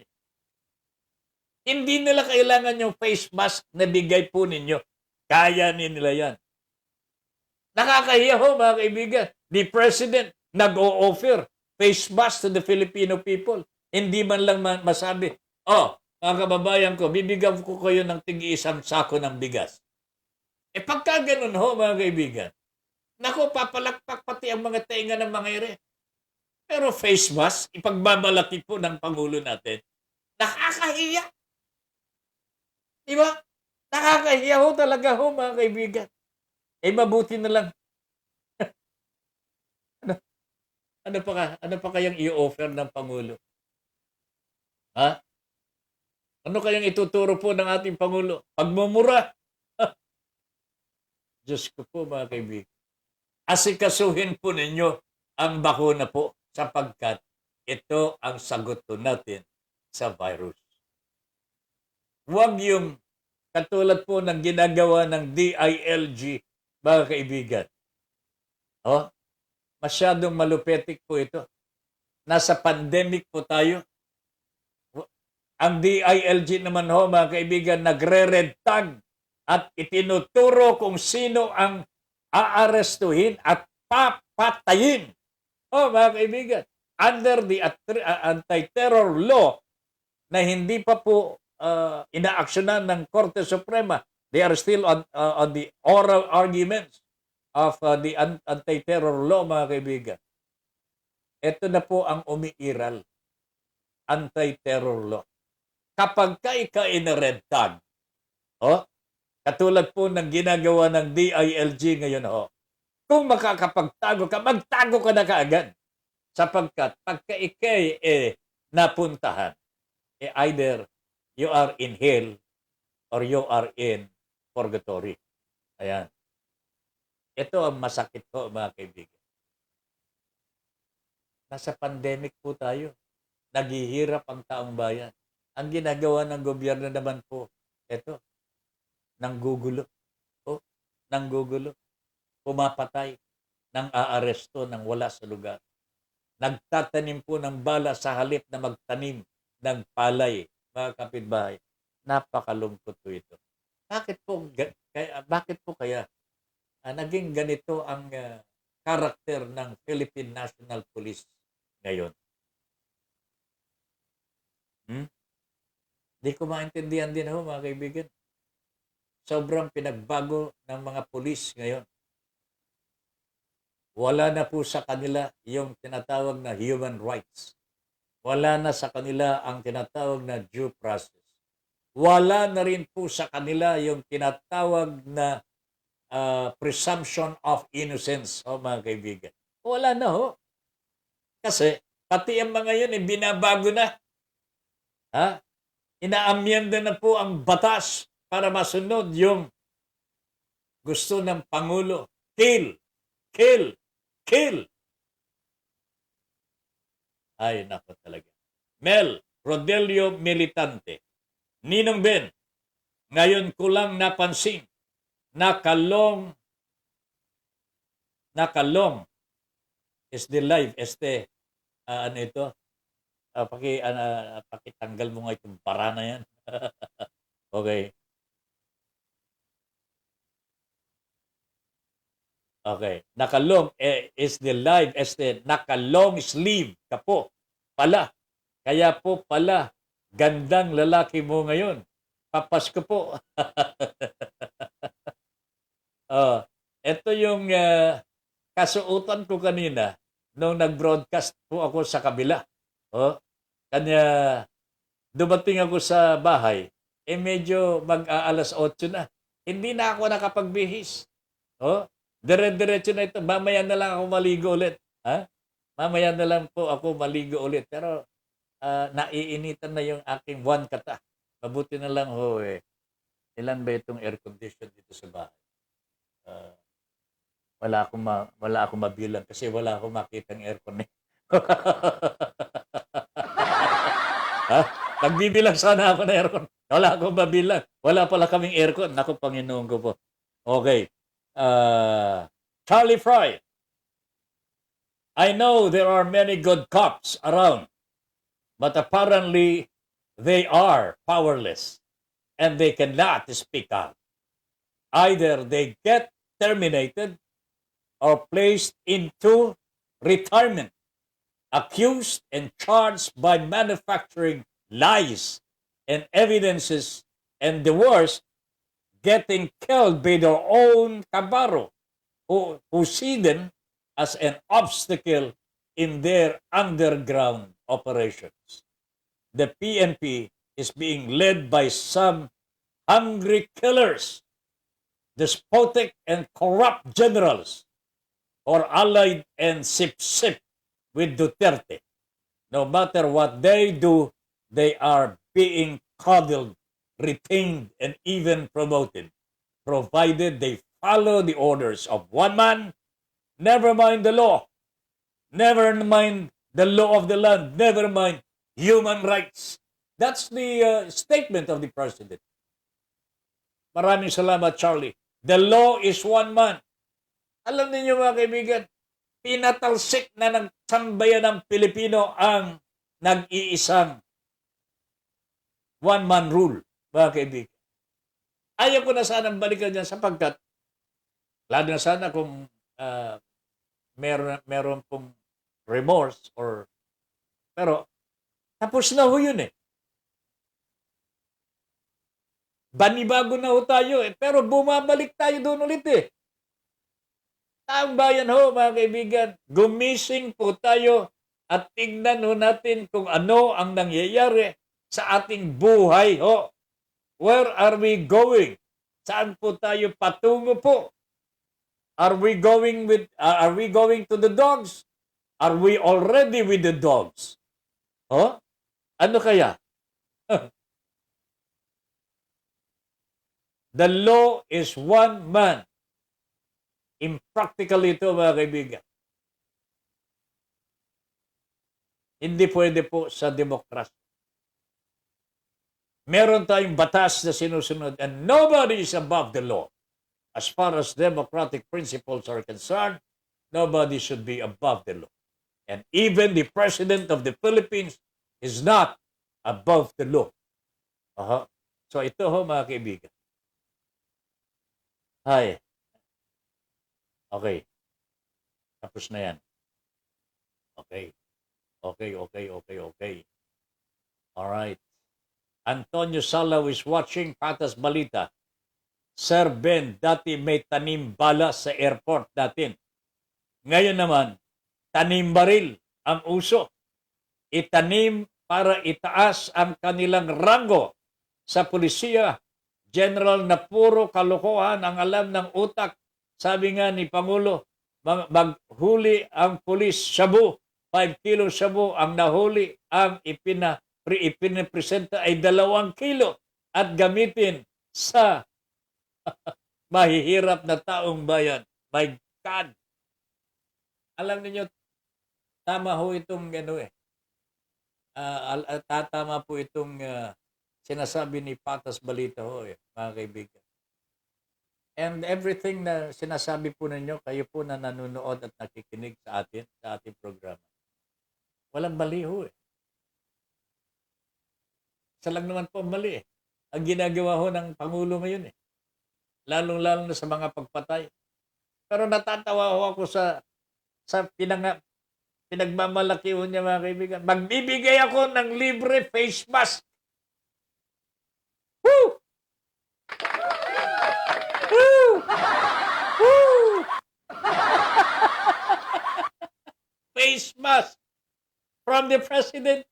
Hindi nila kailangan yung face mask na bigay po ninyo. Kaya nila yan. Nakakahiya ho, mga kaibigan. The President nag-o-offer face mask to the Filipino people. Hindi man lang masabi, mga kababayan ko, bibigyan ko kayo ng tig-isang sako ng bigas. Pagka ganun ho, mga kaibigan, naku, papalakpak pati ang mga tainga ng mga ere. Pero face mask, ipagbabalaki po ng Pangulo natin, nakakahiya. Diba? Nakakahiya ho talaga ho, mga kaibigan. Mabuti na lang. Ano pa kayang i-offer ng Pangulo? Ha? Ano kayang ituturo po ng ating Pangulo? Pagmumura. Diyos ko po, mga kaibigan. Asikasuhin po ninyo ang bakuna po sapagkat ito ang sagot po natin sa virus. Huwag yung katulad po ng ginagawa ng DILG, mga kaibigan. Masyadong malupetik po ito. Nasa pandemic po tayo. Ang DILG naman ho, mga kaibigan, nagre-red tag at itinuturo kung sino ang aarestuhin at papatayin. Mga kaibigan, under the anti-terror law na hindi pa po inaaksyonan ng Korte Suprema. They are still on the oral arguments of the anti-terror law, mga kaibigan. Ito na po ang umiiral, anti-terror law. Kapag ka ina-red tag, katulad po ng ginagawa ng DILG ngayon, kung makakapagtago ka, magtago ka na kaagad. Sapagkat pagka ikay napuntahan, either you are in hell or you are in purgatory. Ayan. Ito ang masakit po, mga kaibigan. Nasa pandemic po tayo. Naghihirap ang taong bayan. Ang ginagawa ng gobyerno naman po, ito, nanggugulo. Nanggugulo. Pumapatay, nang aaresto nang wala sa lugar. Nagtatanim po ng bala sa halip na magtanim ng palay, mga kapitbahay. Napakalungkot po ito. Bakit po kaya naging ganito ang karakter ng Philippine National Police ngayon? Di ko maintindihan din mga kaibigan. Sobrang pinagbago ng mga pulis ngayon. Wala na po sa kanila yung tinatawag na human rights. Wala na sa kanila ang tinatawag na due process. Wala na rin po sa kanila yung tinatawag na presumption of innocence, mga kaibigan. Wala na Kasi pati ang mga yun, binabago na. Inaamyenda na po ang batas para masunod yung gusto ng Pangulo. Kill! Kill! Kill! Ay, nako talaga. Mel Rodelio Militante. Ninong Ben, ngayon ko lang napansin, nakalong is the live. Ano ito? Pakitanggal mo nga itong para na yan. Okay. Okay. Nakalong is the live. Nakalong sleeve ka po. Pala. Kaya po pala, gandang lalaki mo ngayon. Papasko po. Ito yung kasuotan ko kanina nung nag-broadcast po ako sa kabila. Kanya dumating ako sa bahay, medyo mag-aalas 8 na. Hindi na ako nakapagbihis. Dire-diretso na ito. Mamaya na lang ako maligo ulit. Mamaya na lang po ako maligo ulit. Pero naiinitan na yung aking buwan kata. Mabuti na lang ilan ba itong air condition dito sa bahay? Wala akong mabilang kasi wala akong makitang aircon. Nagbibilang sana ako ng aircon. Wala akong mabilang. Wala pala kaming aircon. Naku, Panginoon ko po. Okay. Charlie Fry. I know there are many good cops around, but apparently they are powerless and they cannot speak out. Either they get terminated or placed into retirement, accused and charged by manufacturing lies and evidences, and the worst, getting killed by their own kabaro who see them as an obstacle in their underground operations. The PNP is being led by some hungry killers, despotic and corrupt generals, or allied and sip-sip with Duterte. No matter what they do, they are being coddled, retained, and even promoted, provided they follow the orders of one man. Never mind the law. Never mind the law of the land. Never mind human rights. That's the statement of the president. Maraming salamat, Charlie. The law is one man. Alam niyo mga kaibigan, pinatalsik na ng sambayan ng Pilipino ang nag-iisang one-man rule, mga kaibigan. Ayaw ko na sanang balikan dyan sapagkat, lalo na sana kung meron pong remorse pero tapos na ho yun Banibago na ho tayo eh. Pero bumabalik tayo doon ulit eh. Taong bayan ho, mga kaibigan, gumising po tayo at tignan ho natin kung ano ang nangyayari sa ating buhay ho. Where are we going? Saan po tayo patungo po? Are we going to the dogs? Are we already with the dogs? Ho? Ano kaya? The law is one man. Impractical ito, mga kaibigan. Hindi pwede po sa demokrasya. Meron tayong batas na sinusunod and nobody is above the law. As far as democratic principles are concerned, nobody should be above the law. And even the President of the Philippines is not above the law. So ito ho, mga kaibigan. Hi. Okay. Tapos na yan. Okay. Alright. Antonio Salaw is watching Patas Balita. Sir Ben, dati may tanim bala sa airport natin. Ngayon naman, tanim baril ang uso. Itanim para itaas ang kanilang rango sa pulisya. General na puro kalokohan ang alam ng utak. Sabi nga ni Pangulo, maghuli ang pulis shabu. 5 kilo shabu ang nahuli, ang ipinapresenta ay 2 kilo at gamitin sa mahihirap na taong bayan. My God! Alam niyo tama ho itong tatama po itong sinasabi ni Patas Balita ho, mga kaibigan. And everything na sinasabi po ninyo, kayo po na nanonood at nakikinig sa ating programa. Walang mali ho eh. Isa lang naman po mali eh. Ang ginagawa ho ng Pangulo ngayon eh. Lalong-lalo na sa mga pagpatay. Pero natatawa ho ako sa pinagmamalaki ho niya, mga kaibigan. Magbibigay ako ng libre face mask. Woo! Woo! Woo! Face mask from the President.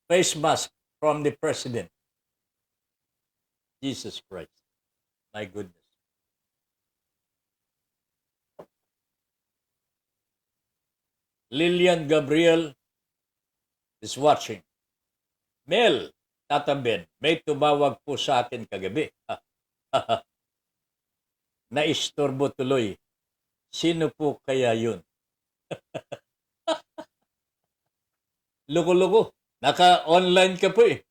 Face mask from the President. Jesus Christ. My goodness. Lillian Gabriel is watching. Mel, Tata Ben, may tumawag po sa akin kagabi. Naistorbo tuloy. Sino po kaya yun? Loko-loko. Naka-online ka po eh.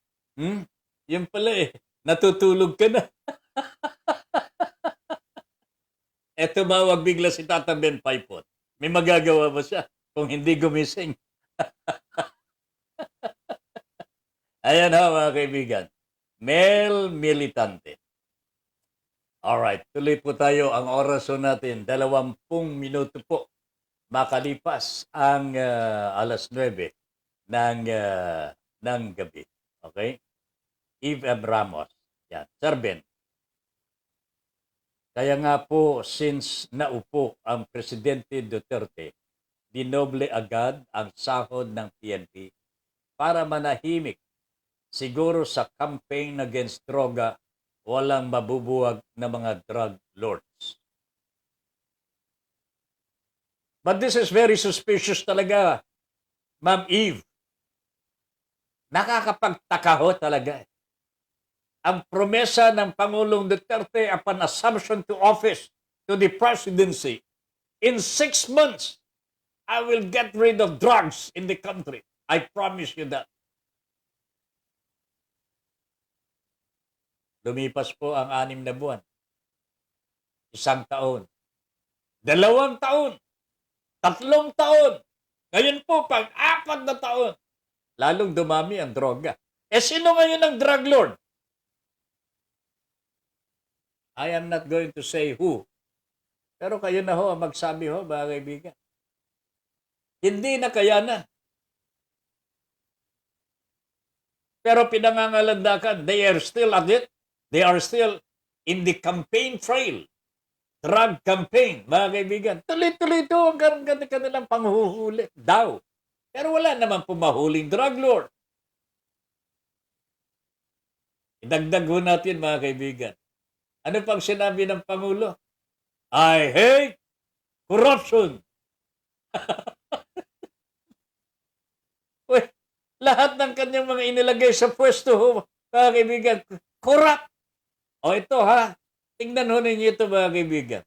Yan pala eh. Natutulog ka na. Tumawag bigla si Tata Ben Paipot. May magagawa ba siya kung hindi gumising? Ayan ha, mga kaibigan. Male militante. Alright, tuloy po tayo. Ang oras natin, 20 minuto po. Makalipas ang alas 9 ng gabi. Okay? Eve M. Ramos. Yan. Sir Ben. Kaya nga po, since naupo ang Presidente Duterte, dinoble agad ang sahod ng PNP para manahimik. Siguro sa campaign against droga, walang mabubuwag na mga drug lords. But this is very suspicious talaga, Ma'am Eve. Nakakapagtaka ho talaga. Ang promesa ng Pangulong Duterte upon assumption to office, to the presidency, in 6 months, I will get rid of drugs in the country. I promise you that. Lumipas po ang 6 na buwan. 1 taon. 2 taon. 3 taon. Ngayon po, pang-4 na taon. Lalong dumami ang droga. Sino ngayon ang drug lord? I am not going to say who. Pero kayo na ho ang magsabi ho, mga kaibigan. Hindi na kayanan. Pero pinangangalandakan, they are still at it. They are still in the campaign trail. Drug campaign, mga kaibigan. Tuloy-tuloy ito ang kanilang panghuhuli daw. Pero wala naman po mahuling drug lord. Idagdag ho natin, mga kaibigan. Ano pang sinabi ng Pangulo? I hate corruption. Uy, lahat ng kanyang mga inilagay sa pwesto ho, mga kaibigan, corrupt. O ito ha, tingnan ho ninyo ito, mga kaibigan.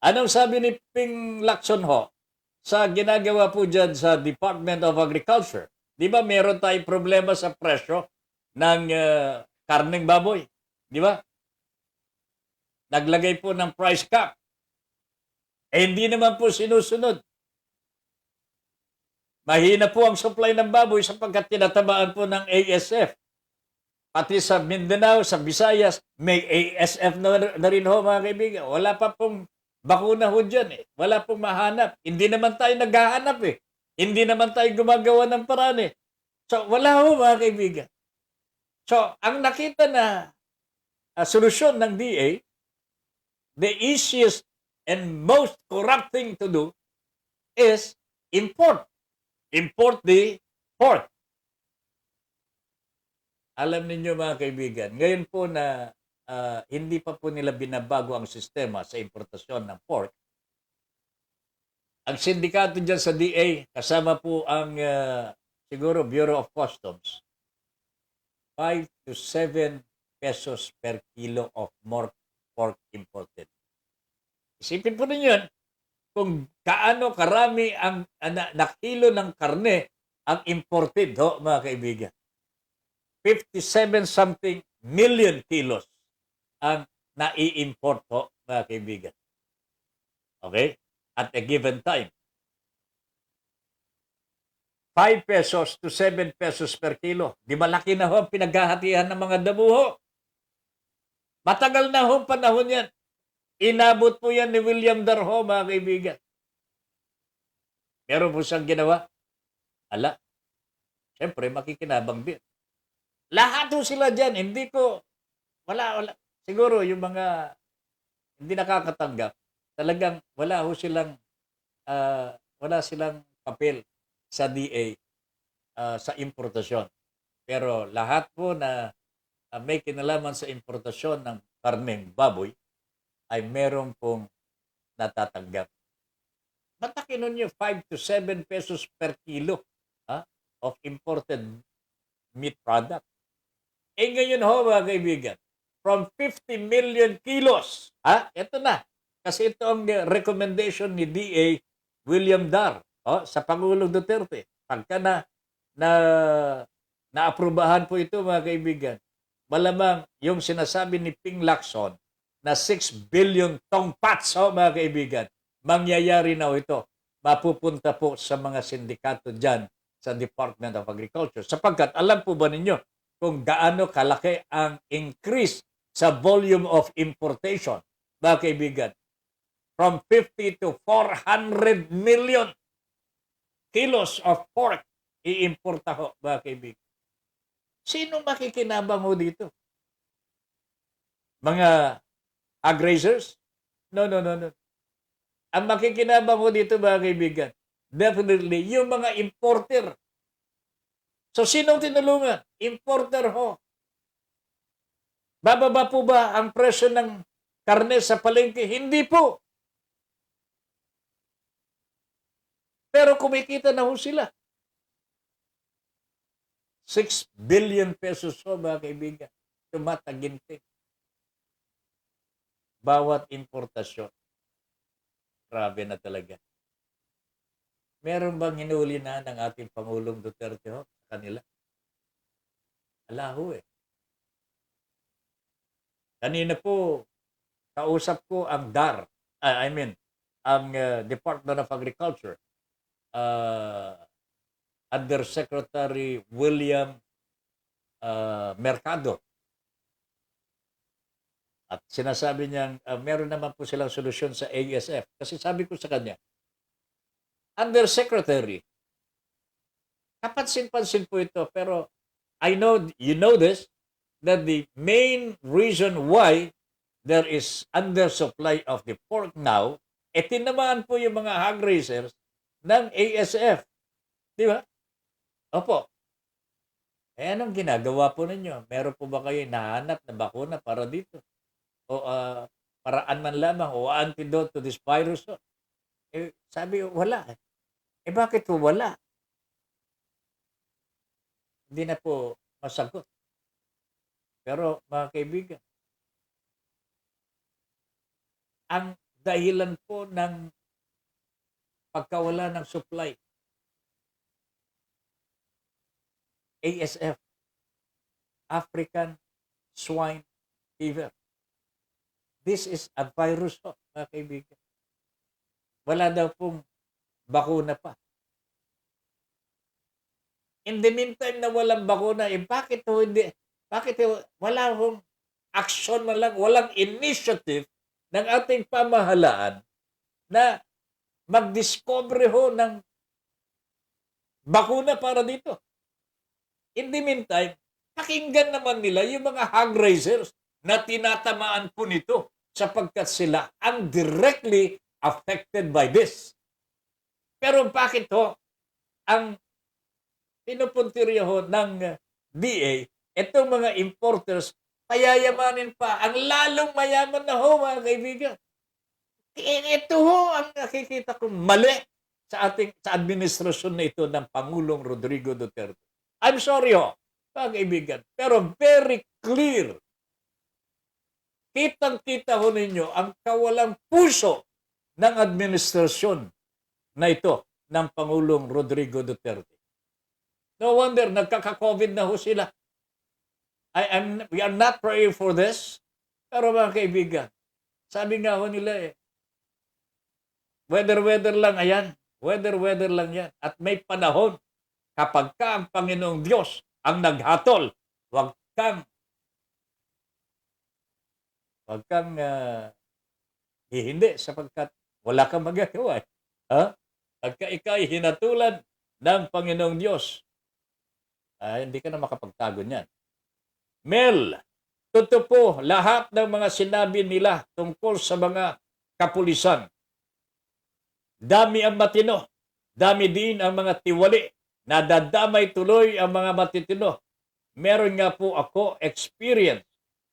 Anong sabi ni Ping Lacson ho sa ginagawa po dyan sa Department of Agriculture? Di ba meron tayong problema sa presyo ng karneng baboy? Di ba? Naglagay po ng price cap. Eh hindi naman po sinusunod. Mahina po ang supply ng baboy sapagkat tinatamaan po ng ASF. Pati sa Mindanao, sa Visayas, may ASF na rin ho, mga kaibigan. Wala pa pong bakuna ho dyan eh. Wala pong mahanap. Hindi naman tayo naghahanap eh. Hindi naman tayo gumagawa ng paraan eh. So wala ho, mga kaibigan. So ang nakita na solusyon ng DA, the easiest and most corrupt thing to do is import. Import the pork. Alam ninyo, mga kaibigan, ngayon po na hindi pa po nila binabago ang sistema sa importasyon ng pork, ang sindikato dyan sa DA, kasama po ang siguro Bureau of Customs, 5 to 7 pesos per kilo of more pork imported. Isipin po ninyo kung kaano karami ang na kilo ng karne ang imported ho, mga kaibigan. 57 something million kilos ang nai-import ho, mga kaibigan. Okay? At a given time. 5 pesos to 7 pesos per kilo. Di malaki na ho ang pinaghahatihan ng mga damo ho. Matagal na ho panahon yan. Inabot po yan ni William Darho, mga kaibigan. Meron po siyang ginawa. Ala, siyempre makikinabang din. Lahat po sila dyan. Hindi ko, wala. Siguro yung mga hindi nakakatanggap, talagang wala silang papel sa DA sa importasyon. Pero lahat po na may kinalaman sa importasyon ng karneng baboy, ay meron pong natatanggap. Mataki nun yung 5 to 7 pesos per kilo of imported meat product. Eh ngayon ho, mga kaibigan, from 50 million kilos, ito na. Kasi ito ang recommendation ni DA William Dar sa Pangulong Duterte. Pagka naaprubahan po ito, mga kaibigan, malamang yung sinasabi ni Ping Lacson, na 6 billion tongpats, mga kaibigan, mangyayari na ito. Mapupunta po sa mga sindikato dyan sa Department of Agriculture. Sapagkat alam po ba ninyo kung gaano kalaki ang increase sa volume of importation, mga kaibigan? From 50 to 400 million kilos of pork iimporta ho, mga kaibigan. Sino makikinabang ho dito? Mga ag-raisers? No. Ang makikinabang ko dito, mga kaibigan, definitely, yung mga importer. So, sinong tinulungan? Importer ho. Bababa po ba ang presyo ng karne sa palengke? Hindi po. Pero kumikita na ho sila. 6 billion pesos ho, mga kaibigan. Tumataginting. Bawat importasyon. Grabe na talaga. Meron bang hinuli na ng ating Pangulong Duterte ho sa kanila? Ala ho eh. Kanina po, kausap ko ang DAR, ang Department of Agriculture, Undersecretary William Mercado. At sinasabi niyang meron naman po silang solusyon sa ASF. Kasi sabi ko sa kanya, Undersecretary, kapansin-pansin po ito, pero I know, you know this, that the main reason why there is undersupply of the pork now, tinamaan po yung mga hog raisers ng ASF. Di ba? Opo. Anong ginagawa po ninyo? Meron po ba kayo nahanap na bakuna para dito? O paraan man lamang o antidote to this virus? Sabi, wala. Bakit po wala? Hindi na po masagot. Pero mga kaibigan, ang dahilan po ng pagkawala ng supply, ASF, African Swine Fever. This is a virus po, mga kaibigan. Wala daw pong bakuna pa. In the meantime na walang bakuna, bakit hindi? Bakit wala hong action man lang, walang initiative ng ating pamahalaan na mag-discover ho ng bakuna para dito? In the meantime, pakinggan naman nila yung mga hog raisers na tinatamaan po nito sapagkat sila ang directly affected by this. Pero bakit ho ang pinupuntirya ho ng DA, itong mga importers, payayamanin pa, ang lalong mayaman na ho, mga kaibigan. Ito ho ang nakikita ko mali sa administrasyon na ito ng Pangulong Rodrigo Duterte. I'm sorry ho, mga kaibigan, pero very clear. Kitang-kita ho ninyo ang kawalang puso ng administrasyon na ito ng Pangulong Rodrigo Duterte. No wonder, nagkaka-COVID na ho sila. We are not praying for this. Pero mga kaibigan, sabi nga ho nila weather lang ayan. Weather lang yan. At may panahon, kapag ka ang Panginoong Diyos ang naghatol, huwag kang hihindi sapagkat wala kang magagawa. Pagka ikay hinatulan ng Panginoong Diyos, hindi ka na makapagtago niyan. Mel, totoo po lahat ng mga sinabi nila tungkol sa mga kapulisan. Dami ang matino, dami din ang mga tiwali, nadadamay tuloy ang mga matitino. Meron nga po ako experience,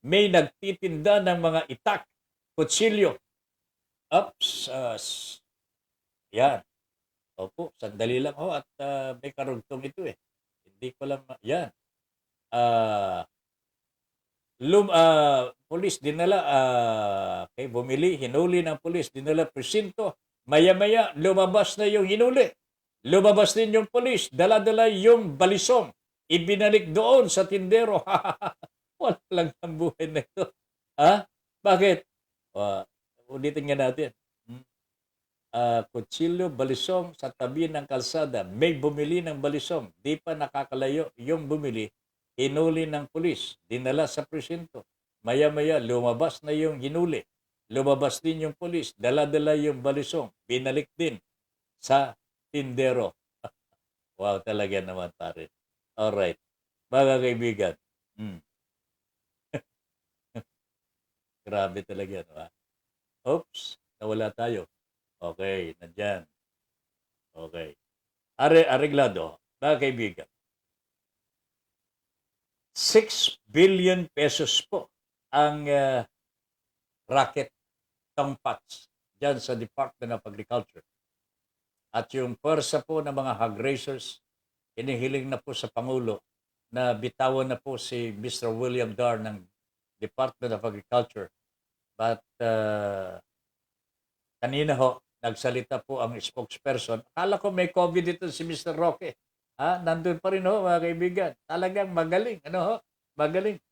may nagtitinda ng mga itak, kutsilyo. Yan. Opo, sandali lang ho at may karugtong ito Hindi ko lang, yan. Pulis dinala, bumili, hinuli ng pulis, dinala presinto. Maya-maya, lumabas na yung hinuli. Lumabas din yung pulis, dala-dala yung balisong. Ibinalik doon sa tindero. Wala lang ang buhay na ito. Bakit? Ulitin nga natin. Kutsilyo, balisong sa tabi ng kalsada. May bumili ng balisong. Di pa nakakalayo yung bumili. Hinuli ng pulis. Dinala sa presinto. Maya-maya, lumabas na yung hinuli. Lumabas din yung pulis. Dala-dala yung balisong. Binalik din sa tindero. Wow, talaga naman pare. Alright. Mga kaibigan. Grabe talaga. No? Oops, nawala tayo. Okay, nandyan. Okay. Areglado, mga kaibigan. 6 billion pesos po ang racket tongpats dyan sa Department of Agriculture. At yung pwersa po ng mga hog raisers, inihiling na po sa Pangulo na bitawan na po si Mr. William Dar ng Department of Agriculture. But kanina ho, nagsalita po ang spokesperson. Akala ko may COVID dito si Mr. Roque. Nandun pa rin ho, mga kaibigan. Talagang magaling. Magaling.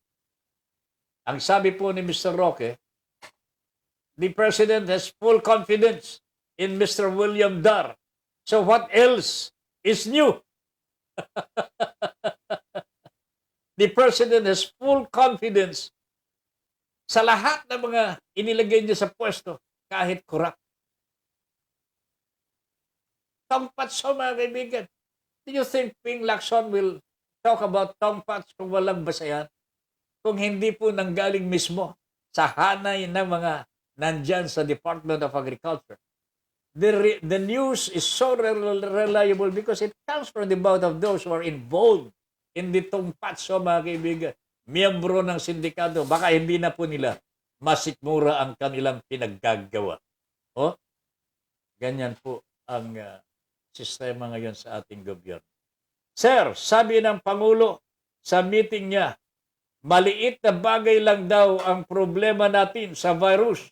Ang sabi po ni Mr. Roque, the President has full confidence in Mr. William Dar. So what else is new? The President has full confidence Sa lahat ng mga inilagay niya sa pwesto, kahit corrupt. Tongpatso, mga kaibigan. Do you think Ping Lacson will talk about tongpats kung walang basayan? Kung hindi po nanggaling mismo sa hanay ng mga nandyan sa Department of Agriculture. The news is so reliable because it comes from the mouth of those who are involved in the tongpatso, mga kaibigan. Miyembro ng sindikato, baka hindi na po nila masikmura ang kanilang pinaggagawa. O, ganyan po ang sistema ngayon sa ating gobyerno. Sir, sabi ng Pangulo sa meeting niya, maliit na bagay lang daw ang problema natin sa virus.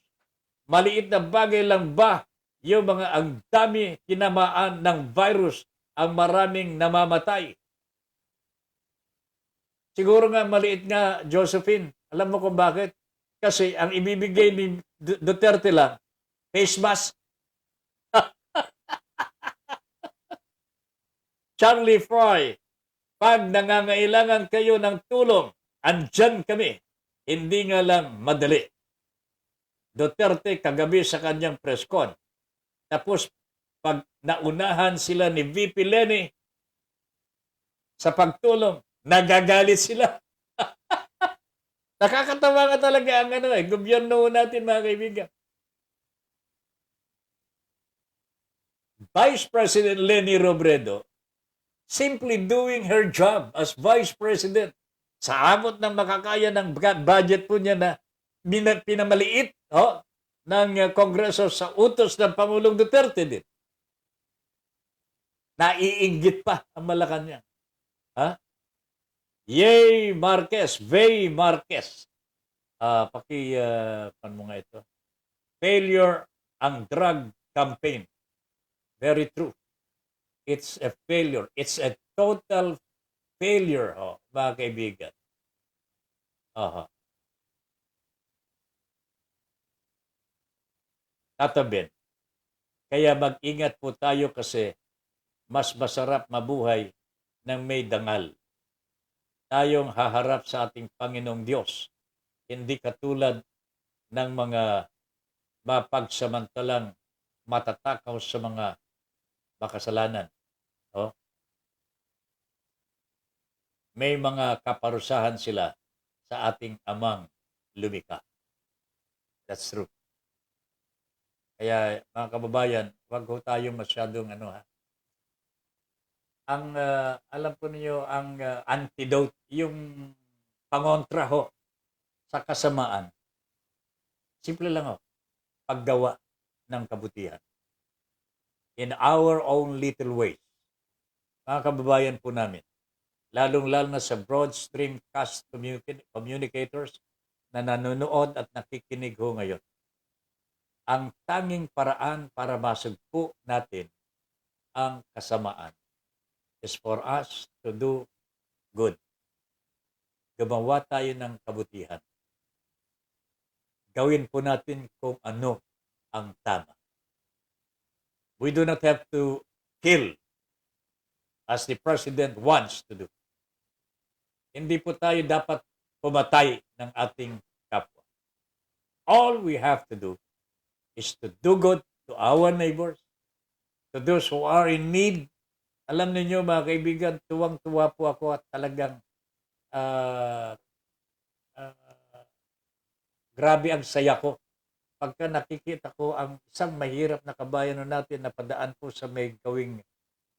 Maliit na bagay lang ba yung mga ang dami tinamaan ng virus, ang maraming namamatay? Siguro nga maliit nga, Josephine. Alam mo kung bakit? Kasi ang ibibigay ni Duterte lang, face mask. Charlie Fry, pag nangangailangan kayo ng tulong, andyan kami. Hindi nga lang madali. Duterte kagabi sa kanyang press con. Tapos pag naunahan sila ni VP Leni sa pagtulong, nagagalit sila. Nakakatawa nga talaga ang gobyerno natin, mga kaibigan. Vice President Leni Robredo simply doing her job as Vice President sa abot ng makakaya ng budget po niya na pinamaliit ng Kongreso sa utos ng Pangulong Duterte din. Naiinggit pa ang Malacanang. Yay Marquez, Vey Marquez. Pan mo nga ito. Failure ang drug campaign. Very true. It's a failure. It's a total failure, mga kaibigan. Tatabin. Kaya mag-ingat po tayo kasi mas masarap mabuhay ng may dangal. Tayong haharap sa ating Panginoong Diyos. Hindi katulad ng mga mapagsamantalang matatakaw sa mga makasalanan. May mga kaparusahan sila sa ating amang lumikha. That's true. Kaya mga kababayan, wag ho tayong masyadong alam po niyo ang antidote, yung pangontra sa kasamaan. Simple lang paggawa ng kabutihan. In our own little ways. Mga kababayan po namin, lalong-lalo na sa broad streamcast communicators na nanonood at nakikinig ngayon. Ang tanging paraan para masugpo natin ang kasamaan is for us to do good. Gumawa tayo ng kabutihan. Gawin po natin kung ano ang tama. We do not have to kill as the President wants to do. Hindi po tayo dapat pumatay ng ating kapwa. All we have to do is to do good to our neighbors, to those who are in need. Alam niyo mga kaibigan, tuwang-tuwa po ako at talagang grabe ang saya ko pagka nakikita ko ang isang mahirap na kabayan natin na padaan po sa may gawing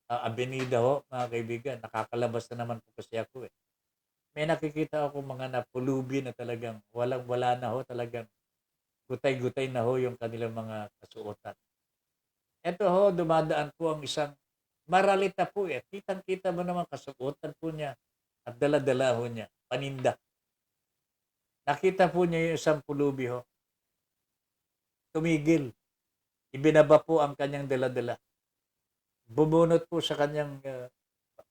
abenida mga kaibigan. Nakakalabas na naman po kasi ako May nakikita ako mga napulubi na talagang walang-wala na talagang gutay-gutay na yung kanilang mga kasuotan. Ito dumadaan po ang isang maralita po Kitang-kita mo naman kasuotan po niya at dala-dala niya, paninda. Nakita po niya yung isang pulubi Tumigil. Ibinaba po ang kanyang dala-dala. Bumunot po sa kanyang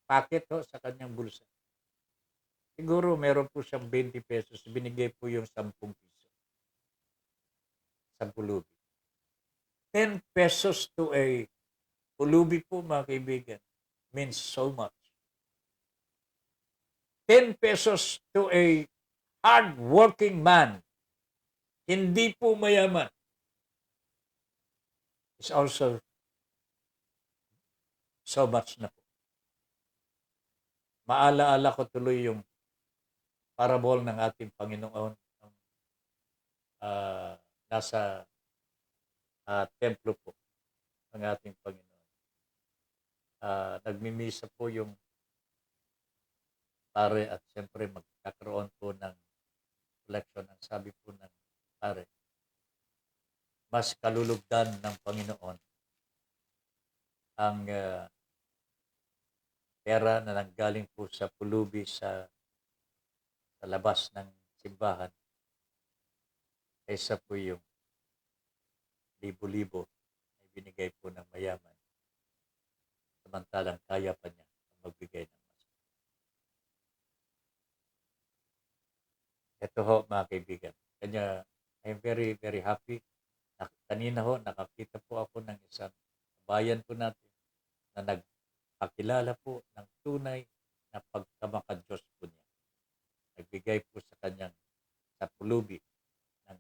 packet sa kanyang bulsa. Siguro meron po siyang 20 pesos. Binigay po yung 10 piso. Sa pulubi. 10 pesos to a pulubi po mga kaibigan means so much. 10 pesos to a hard-working man hindi po mayaman, is also so much na po. Maalaala ko tuloy yung parable ng ating Panginoon ng nasa templo po ng ating Panginoon. Nagmimisa po yung pare at siyempre magkakaroon po ng collection. Ang sabi po ng pare, mas kalulugdan ng Panginoon ang pera na nanggaling po sa pulubi sa labas ng simbahan kaysa po yung libo-libo na binigay po ng mayaman samantalang kaya pa niya magbigay ng mas. Ito ho mga kaibigan. Kanya I'm very very happy. Kanina ho nakakita po ako ng isang bayan po natin na nagpakilala po ng tunay na pagkamakadiyos po niya. Nagbigay po sa kanyang sa pulubi ng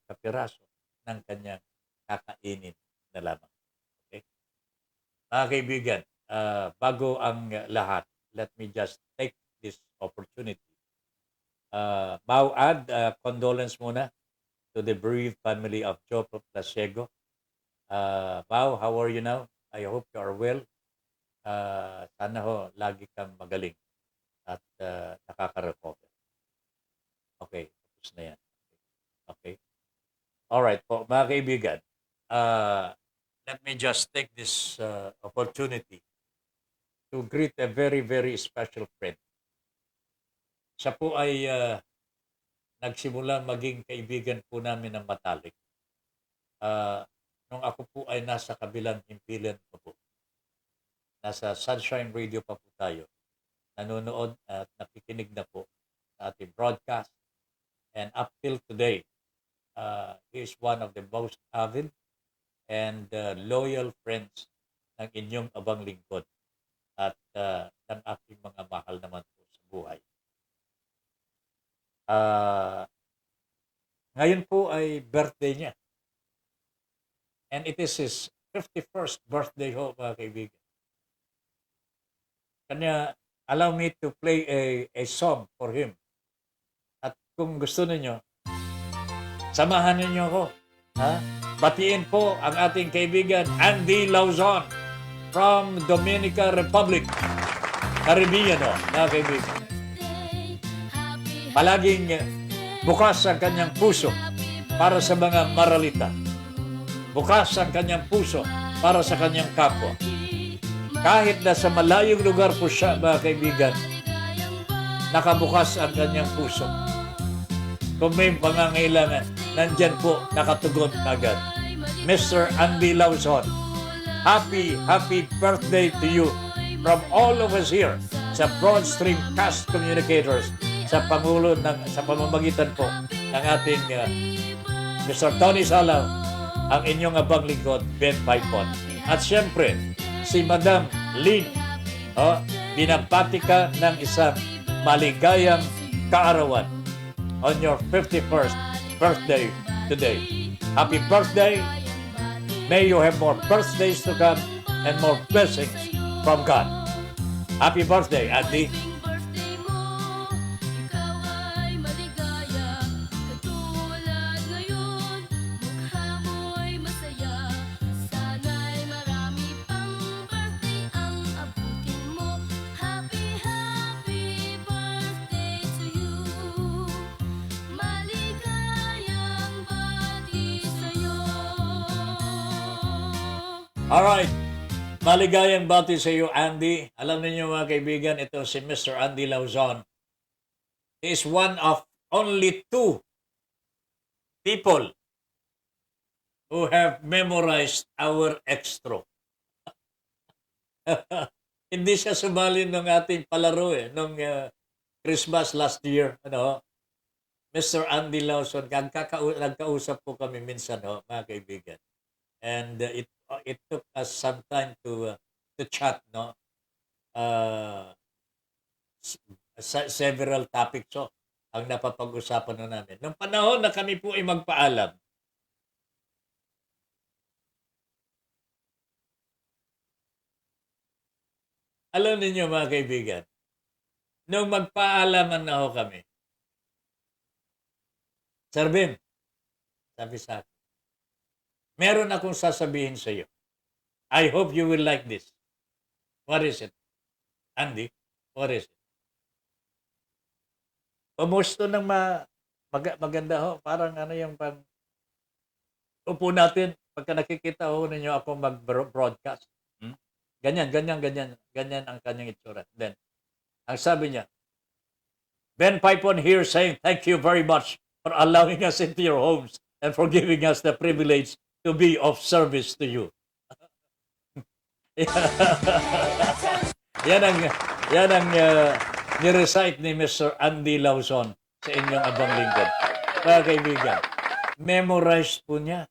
kapiraso ng kanyang kakainin na lamang. Okay? Mga kaibigan, bago ang lahat, let me just take this opportunity. Mauad, condolence muna to the bereaved family of Joe Plasiego. Mau, how are you now? I hope you are well. Sana ho, lagi kang magaling at nakaka-recover. Okay, tapos na yan. Okay. Alright po, mga kaibigan. Let me just take this opportunity to greet a very, very special friend. Siya po ay nagsimula maging kaibigan po namin ng matalik. Nung ako po ay nasa kabilang himpilan pa po. Nasa Sunshine Radio pa po tayo. Nanonood at nakikinig na po sa ating broadcast. And up till today, he is one of the most avid and loyal friends ng inyong abang lingkod at ng aking mga mahal naman po sa buhay. Ngayon po ay birthday niya. And it is his 51st birthday ho, mga kaibigan. Kanya, allow me to play a song for him. At kung gusto ninyo, samahan ninyo ako. Batiin po ang ating kaibigan Andy Lauzon from Dominican Republic. Caribbean ho, mga kaibigan. Palaging bukas ang kanyang puso para sa mga maralita. Bukas ang kanyang puso para sa kanyang kapwa. Kahit na sa malayong lugar po siya, mga kaibigan, nakabukas ang kanyang puso. Kung may pangangailangan, nandyan po, nakatugon agad. Mr. Andy Lauzon, happy birthday to you from all of us here sa Broadstream Cast Communicators sa pamamagitan po ng ating Mr. Tony Salaw, ang inyong abang lingkod, Ben Paipon. At siyempre, si Madam Lynn, binabati ka ng isang maligayang kaarawan on your 51st birthday today. Happy birthday! May you have more birthdays to come and more blessings from God. Happy birthday, Andy! Alright, maligayang bati sa iyo, Andy. Alam niyo mga kaibigan, ito si Mr. Andy Lauzon. He is one of only 2 people who have memorized our extra. Hindi siya sumali ng ating palaro nung Christmas last year. Mr. Andy Lauzon, nagkausap po kami minsan, mga kaibigan. And it took us some time to chat, several topics. So, ang napapag-usapan na namin. Nung panahon na kami po ay magpaalam, alam ninyo mga kaibigan, nung magpaalaman na ho kami, Sir Ben, sabi sa akin, meron akong sasabihin sa iyo. I hope you will like this. What is it? Andy, what is it? Pumusto ng maganda ho. Parang ano yung pang upo natin pagka nakikita ho ninyo ako mag-broadcast. Ganyan, ganyan, ganyan. Ganyan ang kanyang itsura. Then, ang sabi niya, Ben Pipon here saying thank you very much for allowing us into your homes and for giving us the privilege to be of service to you. yan ang ni-recite ni Mr. Andy Lawson sa inyong abang lingkod. Mga kaibigan, memorized po niya.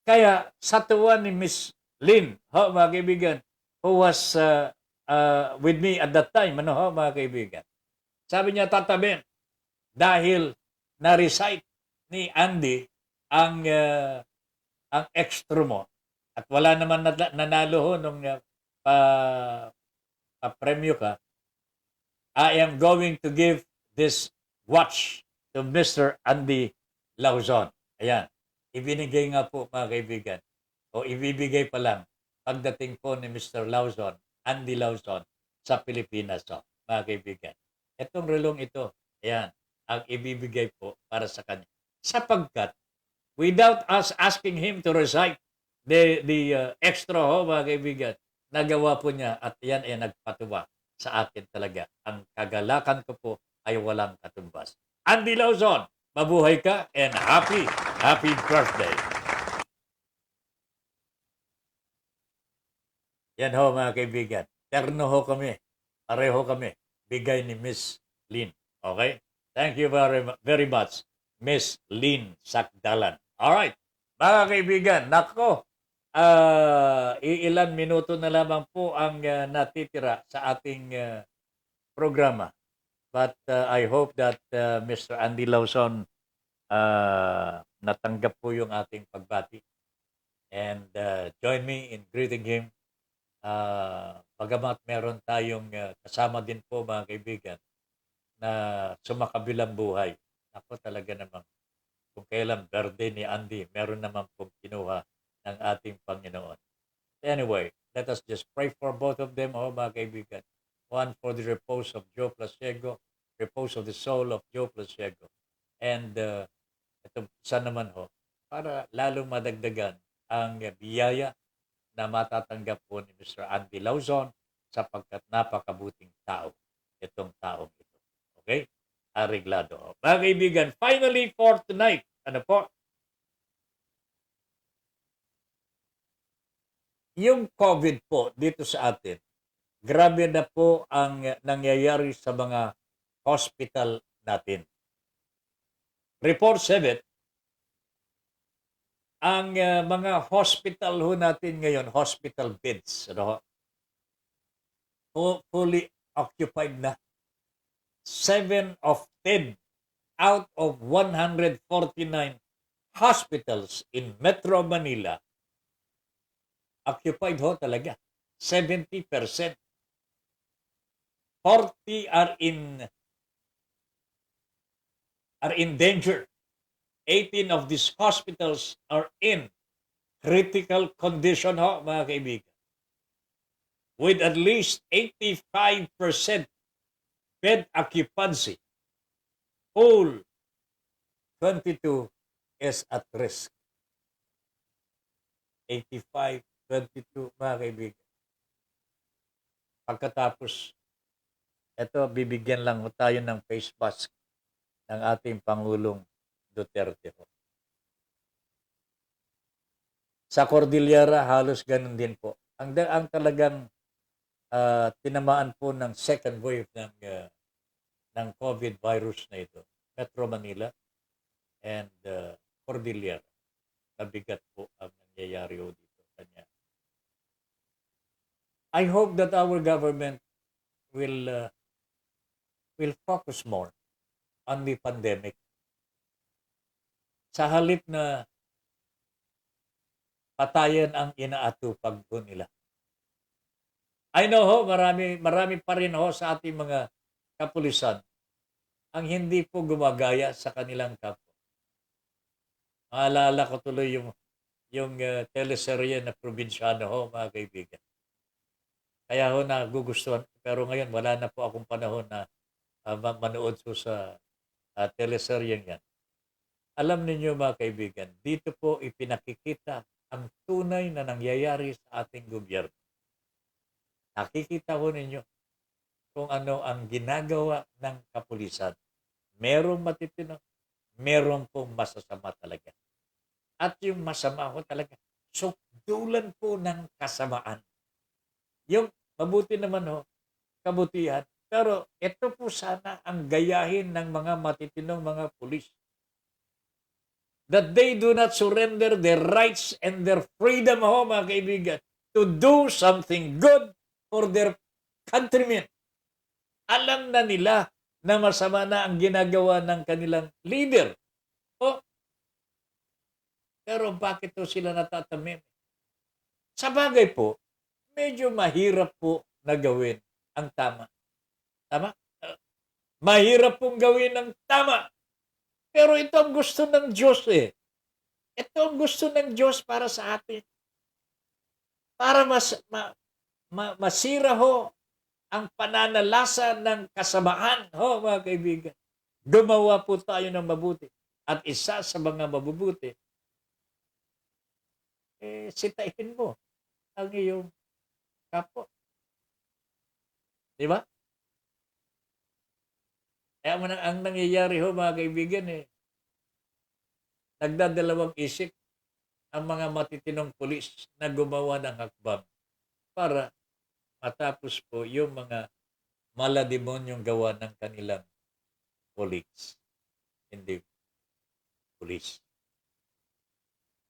Kaya sa tuwa ni Miss Lynn, mga kaibigan, who was with me at that time, mga kaibigan. Sabi niya, Tata Ben, dahil na-recite ni Andy ang extra mo at wala naman nanalo ho nung pa-premyo ka, I am going to give this watch to Mr. Andy Lawson. Ayan. Ibinigay nga po mga kaibigan. O ibibigay pa lang pagdating po ni Mr. Lawson, Andy Lawson, sa Pilipinas. So, mga kaibigan. Itong relong ito, ayan, ang ibibigay po para sa kanya. Sapagkat, without us asking him to recite the extra, mga kaibigan, nagawa po niya at yan ay nagpatuwa sa akin talaga. Ang kagalakan ko po ay walang katumbas. Andy Lawson, mabuhay ka and happy birthday. Yan ho mga kaibigan. Terno ho kami. Pareho kami. Bigay ni Miss Lynn. Okay? Thank you very much, Miss Lynn Sakdalan. Alright. Mga kaibigan, nako. Iilan minuto na lamang po ang natitira sa ating programa. But I hope that Mr. Andy Lawson natanggap po yung ating pagbati. And join me in greeting him. Bagamat meron tayong kasama din po mga kaibigan na sumakabilang buhay. Ako talaga namang kung kailan birthday ni Andy, meron naman pong kinuha ng ating Panginoon. Anyway, let us just pray for both of them, mga kaibigan. One for the repose of Joe Plasiego, repose of the soul of Joe Plasiego. And ito isa naman para lalong madagdagan ang biyaya na matatanggap po ni Mr. Andy Lawson sapagkat napakabuting tao itong taong ito. Okay? Areglado. Mga kaibigan, finally for tonight, ano po? Yung COVID po dito sa atin, grabe na po ang nangyayari sa mga hospital natin. Report 7, ang mga hospital ho natin ngayon, hospital beds, fully occupied na. 7 of 10 out of 149 hospitals in Metro Manila occupied ho talaga. 70%. 40 are in danger. 18 of these hospitals are in critical condition mga kaibigan. With at least 85% bed occupancy. Whole 22 is at risk. 85, 22 mga kaibigan. Pagkatapos, ito bibigyan lang tayo ng face mask ng ating Pangulong Duterte. Sa Cordillera, halos ganun din po. Ang talagang tinamaan po ng second wave ng COVID virus na ito. Metro Manila and Cordillera. Nabigat po ang nangyayari dito. Kanya. I hope that our government will focus more on the pandemic. Sa halip na patayan ang inaatupag po nila. I know ho, marami pa rin ho sa ating mga kapulisan ang hindi po gumagaya sa kanilang kapwa. Maalala ko tuloy yung teleserye na probinsyano ho, mga kaibigan. Kaya ho nagugustuhan, pero ngayon wala na po akong panahon na manood po sa teleseryeng yan. Alam ninyo mga kaibigan, dito po ipinakikita ang tunay na nangyayari sa ating gobyerno. Nakikita ho ninyo kung ano ang ginagawa ng kapulisan. Merong matitino, merong pong masasama talaga. At yung masama ho talaga, sukdulan po ng kasamaan. Yung mabuti naman ho, kabutihan. Pero ito po sana ang gayahin ng mga matitinong mga pulis. That they do not surrender their rights and their freedom ho, mga kaibigan, to do something good for their countrymen. Alam na nila na masama na ang ginagawa ng kanilang leader. Oh, pero bakit to sila natatamim? Sa bagay po, medyo mahirap po na gawin ang tama. Tama? Mahirap pong gawin ang tama. Pero ito ang gusto ng Diyos eh. Ito ang gusto ng Diyos para sa atin. Para masira ho ang pananalasa ng kasamaan, ho mga kaibigan. Gumawa po tayo ng mabuti. At isa sa mga mabubuti, sitahin mo ang iyong kapwa. Di ba? Kaya ang nangyayari ho mga kaibigan nagdadalawang isip ang mga matitinong pulis na gumawa ng hakbang para matapos po yung mga malademonyong gawa ng kanilang colleagues. Hindi pulis.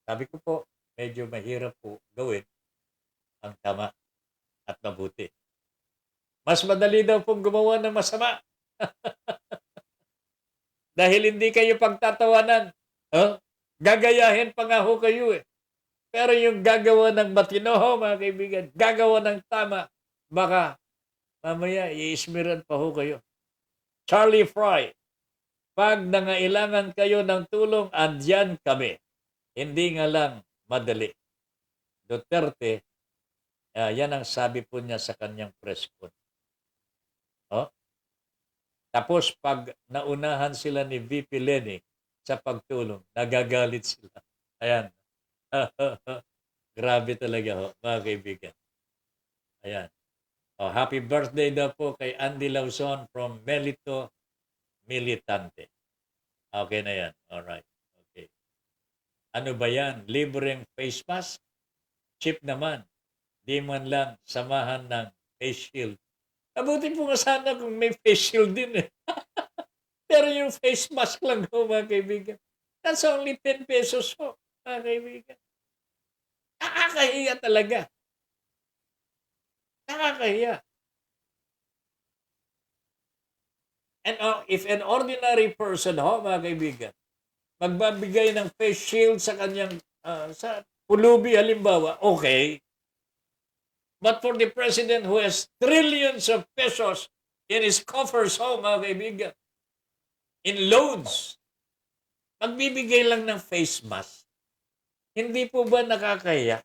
Sabi ko po, medyo mahirap po gawin ang tama at mabuti. Mas madali daw pong gumawa ng masama. Dahil hindi kayo pagtatawanan. Gagayahin pa nga ho kayo eh. Pero yung gagawa ng matino ho, mga kaibigan, gagawa ng tama, baka mamaya iismiran pa ho kayo. Charlie Fry, pag nangailangan kayo ng tulong, andyan kami. Hindi nga lang madali. Duterte, yan ang sabi po niya sa kanyang press con. Tapos pag naunahan sila ni VP Lenny sa pagtulong, nagagalit sila. Ayan. Grabe talaga ho, mga kaibigan. Ayan. Happy birthday daw po kay Andy Lauzon from Melito Militante. Okay na yan. Alright. Okay. Ano ba yan? Libreng face mask? Cheap naman. Di man lang samahan ng face shield. Abutin po nga sana kung may face shield din eh. Pero yung face mask lang ho, mga kaibigan. That's only 10 pesos ho, mga kaibigan. Nakakahiya talaga. Nakakahiya. And if an ordinary person ho, mga kaibigan, magbabigay ng face shield sa kanyang sa pulubi halimbawa, okay. But for the president who has trillions of pesos in his coffers, mga kaibigan, in loans, magbibigay lang ng face mask. Hindi po ba nakakaya?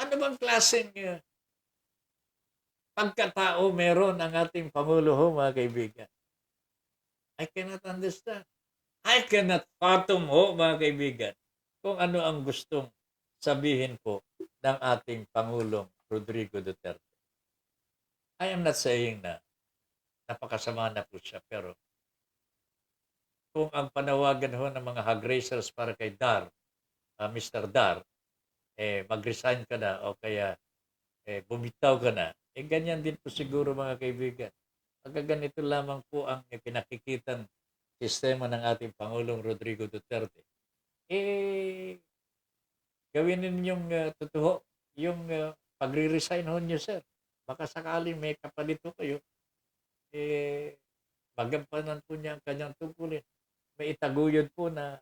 Ano bang klaseng pagkatao meron ang ating Pangulo, mga kaibigan? I cannot understand. I cannot fathom, mga kaibigan, kung ano ang gustong sabihin po ng ating Pangulong Rodrigo Duterte. I am not saying na napakasama na po siya, pero kung ang panawagan ho ng mga hog raisers para kay Dar, Mr. Dar, mag-resign ka na o kaya bumitaw ka na, ganyan din po siguro mga kaibigan. Pagkaganito lamang po ang pinakikitang sistema ng ating Pangulong Rodrigo Duterte. Gawin ninyong totoo yung pagre-resign ho niyo, sir. Baka sakaling may kapalito kayo. magampanan po niya ang kanyang tungkulin. May itaguyod po na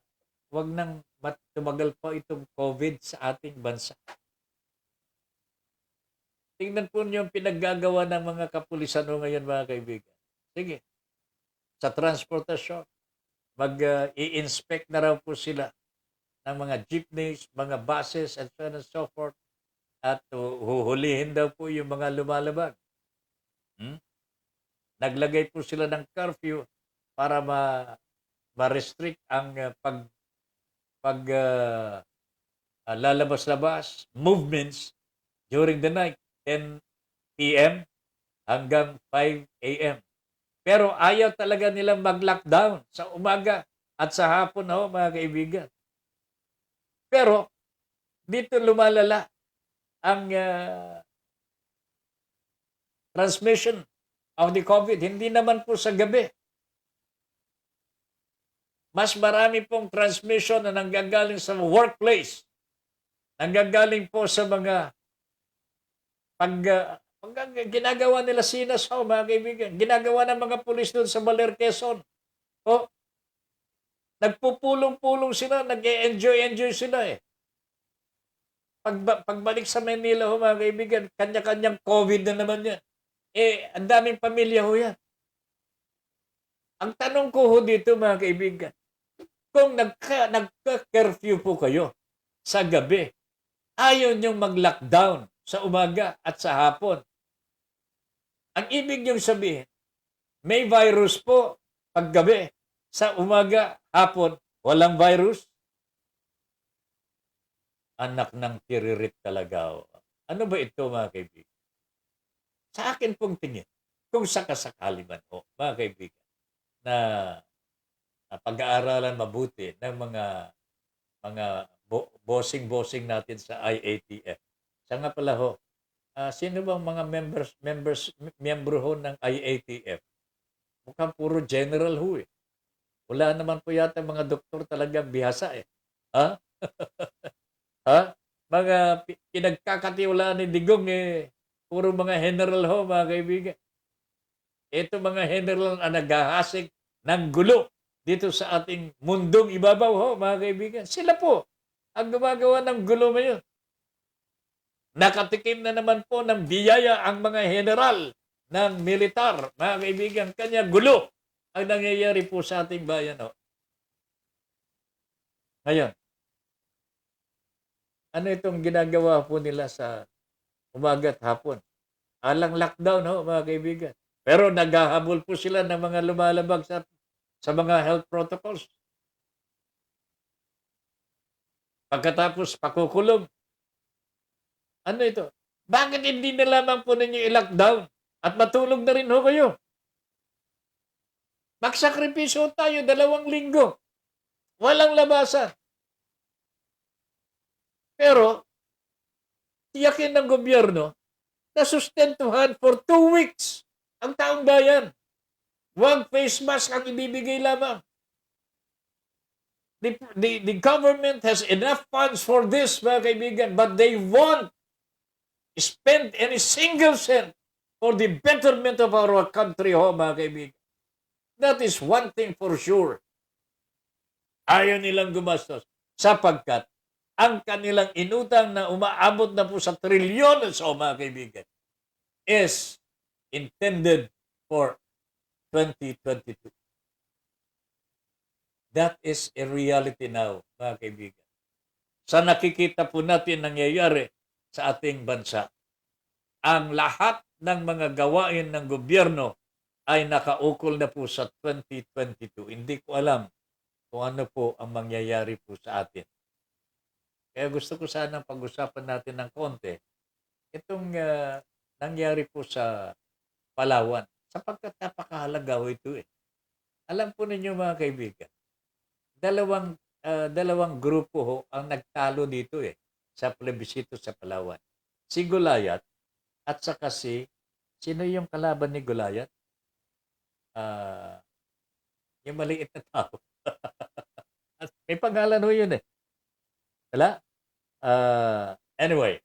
wag nang tumagal pa itong COVID sa ating bansa. Tingnan po niyo yung pinaggagawa ng mga kapulisan ngayon, mga kaibigan. Sige, sa transportasyon, mag-i-inspect na raw po sila ng mga jeepneys, mga buses, and so on and so forth. At huhulihin daw po yung mga lumalabag. Naglagay po sila ng curfew para ma-restrict ang lalabas-labas, movements during the night, 10 p.m. hanggang 5 a.m. Pero ayaw talaga nilang mag-lockdown sa umaga at sa hapon, mga kaibigan. Pero dito lumalala ang transmission of the COVID. Hindi naman po sa gabi. Mas marami pong transmission na nanggagaling sa workplace. Nanggagaling po sa mga ginagawa nila sinas, mga kaibigan. Ginagawa ng mga pulis doon sa Baler, Quezon. Nagpupulong-pulong sila, nag-enjoy sila eh. Pagbalik sa Manila, mga kaibigan, kanya-kanyang COVID na naman yan. Ang daming pamilya yan. Ang tanong ko dito, mga kaibigan, kung nagka-curfew po kayo sa gabi, ayaw niyong mag-lockdown sa umaga at sa hapon. Ang ibig niyong sabihin, may virus po paggabi, sa umaga, hapon, walang virus? Anak ng tiririt talaga. Ano ba ito, mga kaibigan? Sa akin pong tingin, kung sakasakali man mga kaibigan, na pag-aaralan mabuti ng mga bossing natin sa IATF. Sa nga pala sino bang mga miyembro ng IATF? Mukhang puro general eh. Wala naman po yata mga doktor talagang bihasa eh. Ha? Mga pinagkakatiwalaan ni Digong puro mga general mga kaibigan. Ito mga general na naghahasik ng gulo dito sa ating mundong ibabaw mga kaibigan. Sila po ang gumagawa ng gulo ngayon. Nakatikim na naman po ng biyaya ang mga general ng militar, mga kaibigan. Kanya gulo ang nangyayari po sa ating bayan. Ngayon, ano itong ginagawa po nila sa umaga at hapon? Alang lockdown, mga kaibigan. Pero naghahabol po sila ng mga lumalabag sa mga health protocols. Pagkatapos pakukulong. Ano ito? Bakit hindi na lamang po ninyo i-lockdown at matulog na rin kayo? Magsakripisyo tayo 2 linggo. Walang labasan. Pero, tiyakin ng gobyerno na sustentuhan for 2 weeks ang taong bayan. Huwag face mask ang ibibigay lamang. The government has enough funds for this, mga kaibigan, but they won't spend any single cent for the betterment of our country, mga kaibigan. That is one thing for sure. Ayaw nilang gumastos sapagkat ang kanilang inutang na umaabot na po sa trilyones, mga kaibigan, is intended for 2022. That is a reality now, mga kaibigan. Sa nakikita po natin nangyayari sa ating bansa, ang lahat ng mga gawain ng gobyerno ay nakaukol na po sa 2022. Hindi ko alam kung ano po ang mangyayari po sa atin. Kaya gusto ko sanang pag-usapan natin ng konti itong nangyari po sa Palawan. Sapagkat napakahalaga ito eh. Alam po ninyo, mga kaibigan, dalawang grupo ang nagtalo dito sa plebisito sa Palawan. Si Golayat at saka sino yung kalaban ni Golayat? Yung maliit na tao. May pangalan yun eh. Wala? Anyway,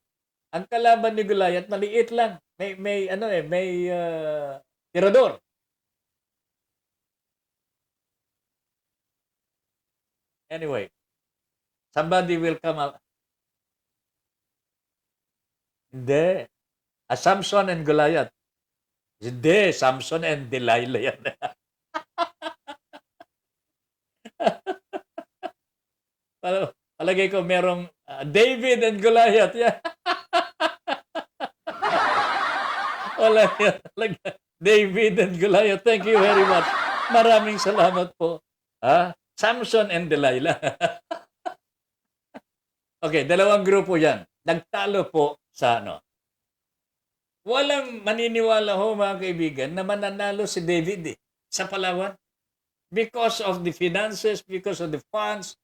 ang kalaban ni Golayat maliit lang. May tirador. Anyway, somebody will come up. Hindi. Samson and Goliath. Hindi. Samson and Delilah yan. Palagay ko merong David and Goliath. Yeah. Wala yan. David and Goliath. Thank you very much. Maraming salamat po. Samson and Delilah. Okay, dalawang grupo yan. Nagtalo po sa ano. Walang maniniwala ho mga kaibigan na mananalo si David sa Palawan. Because of the finances, because of the funds,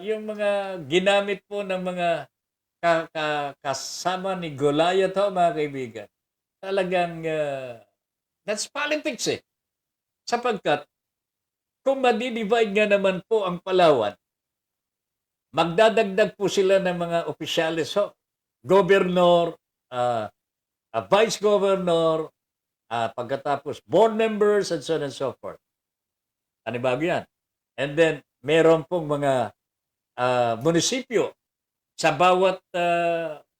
yung mga ginamit po ng mga kasama ni Goliath ho mga kaibigan. Talagang that's politics Sapagkat kung madidivide nga naman po ang Palawan, magdadagdag po sila ng mga opisyalis governor, vice governor, pagkatapos board members and so on and so forth. Bago yan. And then meron pong mga munisipyo sa bawat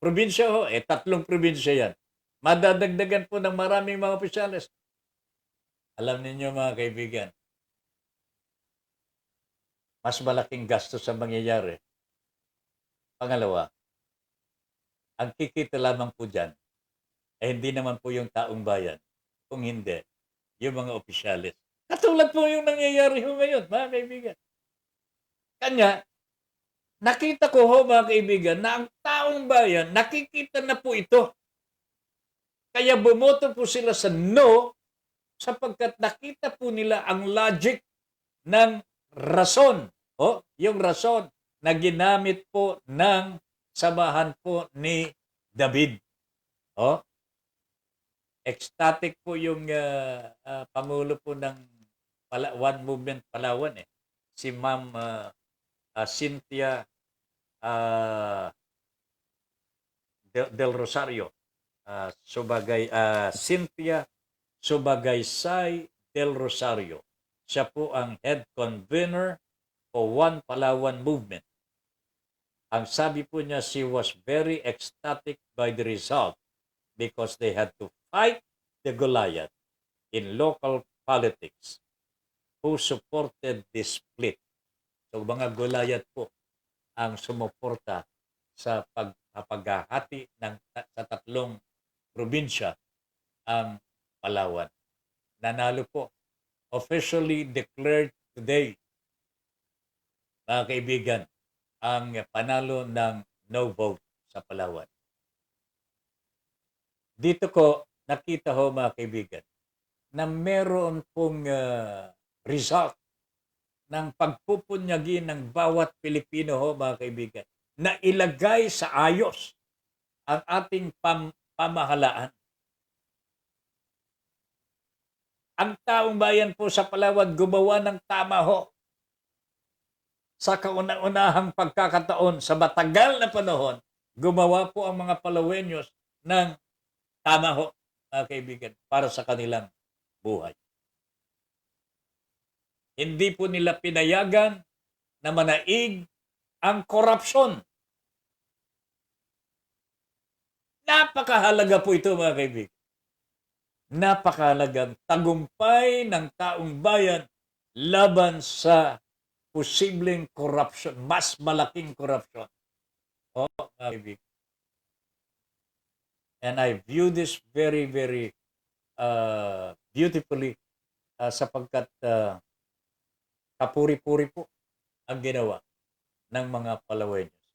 probinsya 3 probinsya yan. Madadagdagan po ng maraming mga opisyalis. Alam ninyo mga kaibigan, mas malaking gastos ang mangyayari. Pangalawa, ang kikita lamang po dyan ay hindi naman po yung taong bayan. Kung hindi, yung mga opisyalis. Katulad po yung nangyayari ngayon, mga kaibigan. Kanya, nakita ko mga kaibigan, na ang taong bayan, nakikita na po ito. Kaya bumoto po sila sa no, sapagkat nakita po nila ang logic ng rason. Yung rason na ginamit po ng samahan po ni David. Ecstatic po yung pangulo po ng One Movement Palawan si Ma'am Cynthia Del Rosario. Cynthia Subagaysay Del Rosario. Siya po ang head convener o One Palawan Movement. Ang sabi po niya, she was very ecstatic by the result because they had to fight the Goliath in local politics who supported this split. So mga Goliath po ang sumuporta sa paghahati sa 3 probinsya ang Palawan. Nanalo po. Officially declared today, mga kaibigan, ang panalo ng no vote sa Palawan. Dito ko nakita mga kaibigan, na meron pong result ng pagpupunyagi ng bawat Pilipino mga kaibigan, na ilagay sa ayos ang ating pamahalaan. Ang taong bayan po sa Palawan gumawa ng tama Sa kauna-unahang pagkakataon, sa matagal na panahon, gumawa po ang mga Palawenyos ng tama mga kaibigan, para sa kanilang buhay. Hindi po nila pinayagan na manaig ang korupsyon. Napakahalaga po ito mga kaibigan. Napakahalagang tagumpay ng taong bayan laban sa posibleng corruption, mas malaking corruption. Mga kaibigan. And I view this very, very beautifully sapagkat kapuri-puri po ang ginawa ng mga Palawenyos.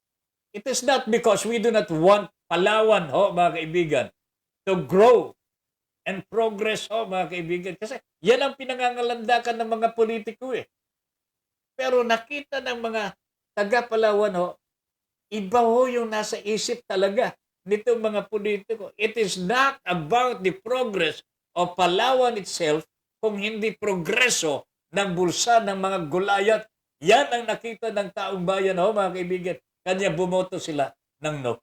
It is not because we do not want Palawan, mga kaibigan, to grow and progress, mga kaibigan. Kasi yan ang pinangangalandakan ng mga politiko Pero nakita ng mga taga-Palawan, iba yung nasa isip talaga nitong mga politiko. It is not about the progress of Palawan itself, kung hindi progreso ng bulsa ng mga Goliath. Yan ang nakita ng taong bayan, mga kaibigan. Kanya bumoto sila ng no.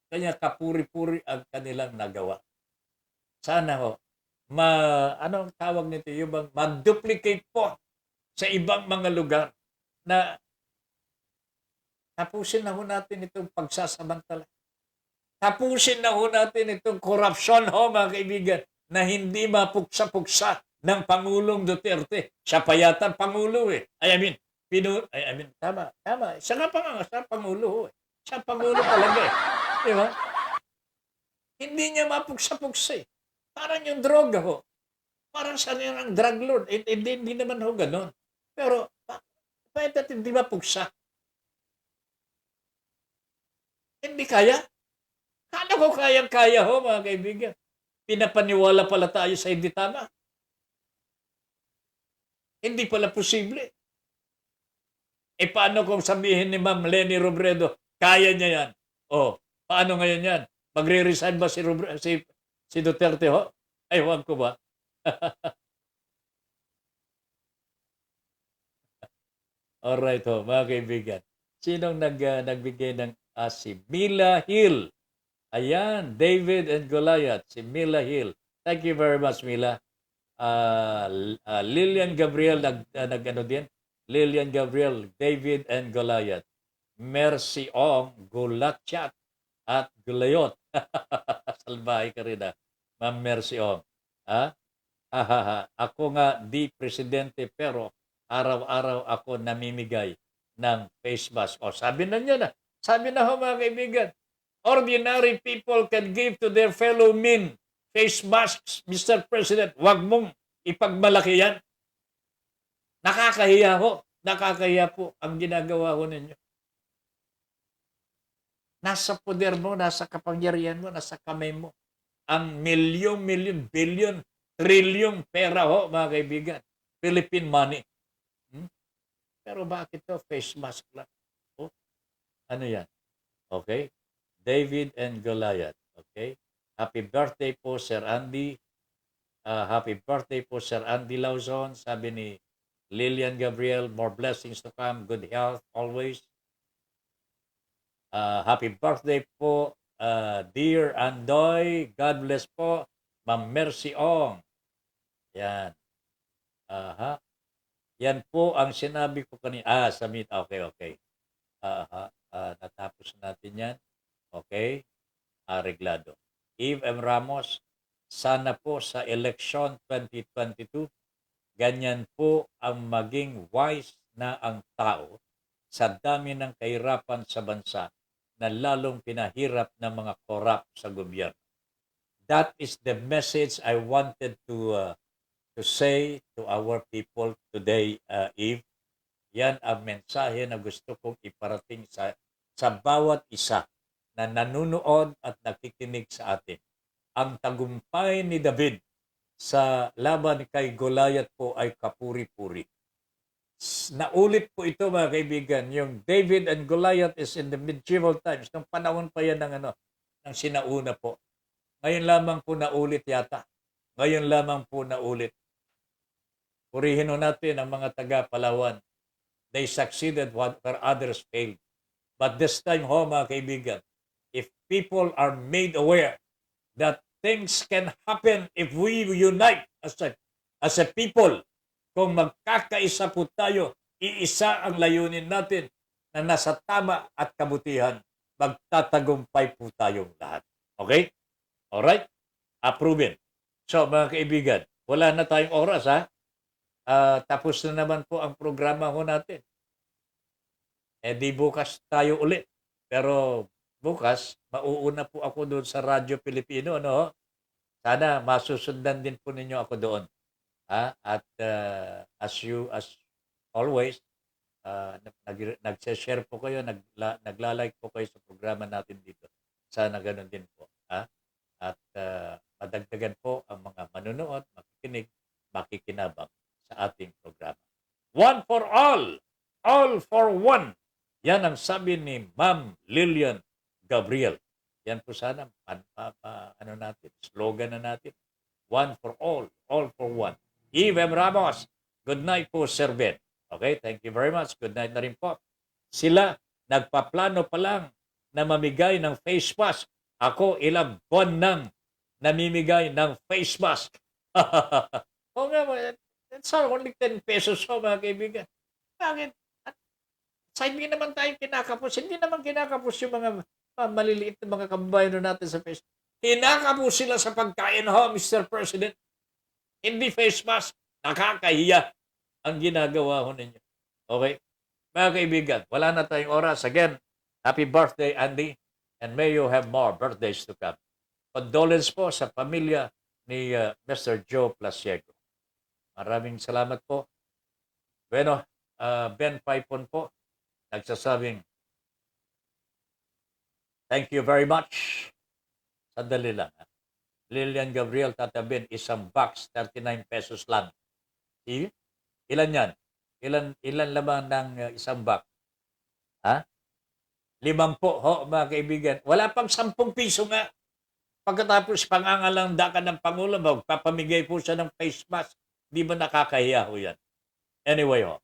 Kanya kapuri-puri ang kanilang nagawa. Sana anong tawag nito? Yung ma-duplicate po sa ibang mga lugar na Tapusin na ho natin itong pagsasamantala. Tapusin na ho natin itong korupsyon ho, mga kaibigan, na hindi mapuksa-puksa ng Pangulong Duterte. Siya pa yata Pangulo eh. Tama. Siya nga pa nga, siya Pangulo ho eh. Siya Pangulo talaga eh. Di ba? Hindi niya mapuksa-puksa eh. Parang yung droga ho. Parang siya ang drug lord. Hindi naman ho ganon. Pero, bakit hindi mapuksa? Hindi kaya? Kala ko kayang-kaya ho, mga kaibigan. Pinapaniwala pala tayo sa hindi tama. Hindi pala posible. Paano kung sabihin ni Ma'am Leni Robredo, kaya niya yan? Paano ngayon yan? Magre-resign ba si Duterte ho? Ay, huwag ko ba? Alright ho, mga kaibigan. Sinong nagbigay ng si Mila Hill? Ayan, David and Goliath, si Mila Hill. Thank you very much, Mila. Lillian Gabriel, nag-ano din? Lillian Gabriel, David and Goliath. Mercy Ong, Gulatchat, at Gulayot. Salbahe ka rin Ma'am Mercy Ong. Ako nga di presidente pero araw-araw ako namimigay ng face mask. Sabi na niya na. Sabi na ho, mga kaibigan. Ordinary people can give to their fellow men face masks, Mr. President. Huwag mong ipagmalaki yan. Nakakahiya ho. Nakakahiya po ang ginagawa ho ninyo. Nasa poder mo, nasa kapangyarihan mo, nasa kamay mo. Ang milyon, billion, trilyong pera ho, mga kaibigan. Philippine money. Pero bakit to? Face mask lang. Ano yan? Okay? David and Goliath. Okay? Happy birthday po, Sir Andy. Happy birthday po, Sir Andy Lauzon. Sabi ni Lillian Gabriel, more blessings to come. Good health always. Happy birthday po, dear Andoy. God bless po. Ma'am Mercy Ong. Yan. Yan po ang sinabi ko kanina. Samit. Okay. Natapos natin yan. Okay? Areglado. Eve M. Ramos, sana po sa election 2022, ganyan po ang maging wise na ang tao sa dami ng kahirapan sa bansa na lalong pinahirap ng mga korap sa gobyerno. That is the message I wanted to say to our people today, Eve. Yan ang mensahe na gusto kong iparating sa bawat isa na nanunood at nakikinig sa atin. Ang tagumpay ni David sa laban kay Goliath po ay kapuri-puri. Naulit po ito, mga kaibigan. Yung David and Goliath is in the medieval times. Nung panahon pa yan ng sinauna po. Ngayon lamang po naulit yata. Ngayon lamang po naulit. Purihin natin ang mga taga-Palawan. They succeeded where others failed. But this time, mga kaibigan, if people are made aware that things can happen if we unite as a people, kung magkakaisa po tayo, iisa ang layunin natin na nasa tama at kabutihan, magtatagumpay po tayong lahat. Okay? Alright? Approven. So, mga kaibigan, wala na tayong oras, tapos na naman po ang programa ho natin. Di bukas tayo ulit. Pero bukas, mauuna po ako doon sa Radyo Pilipino. Sana masusundan din po ninyo ako doon. At as always, nag-share po kayo, nagla-like po kayo sa programa natin dito. Sana ganun din po. At madagdagan po ang mga manunood, makikinig, makikinabang sa ating programa. One for all for one. Yan ang sabi ni Ma'am Lillian Gabriel. Yan po sana, slogan na natin. One for all for one. Eve M. Ramos, good night po, Sir Ben. Okay, thank you very much. Good night na rin po. Sila, nagpaplano pa lang na mamigay ng face mask. Ako, ilang buwan nang namimigay ng face mask. It's only 10 pesos, mga kaibigan. Bakit? Sa hindi naman tayo kinakapos. Hindi naman kinakapos yung mga maliliit na mga kababayan natin sa Facebook. Kinakapos sila sa pagkain, ho, Mr. President. Hindi face mask. Nakakahiya ang ginagawa ho ninyo. Okay? Mga kaibigan, wala na tayong oras. Again, happy birthday, Andy. And may you have more birthdays to come. Condolence po sa pamilya ni Mr. Joe Plasiego. Maraming salamat po. Bueno, Ben Paipon po, nagsasabing, thank you very much. Sandali lang. Lilian Gabriel Tatabin, isang box, 39 pesos lang. See? Ilan yan? Ilan laman ng isang box? Ha? 5 ho, mga kaibigan. Wala pang 10 piso nga. Pagkatapos pangangalanda ka ng Pangulo, magpapamigay po siya ng face mask. Di ba nakakahiya ho yan? Anyway ho,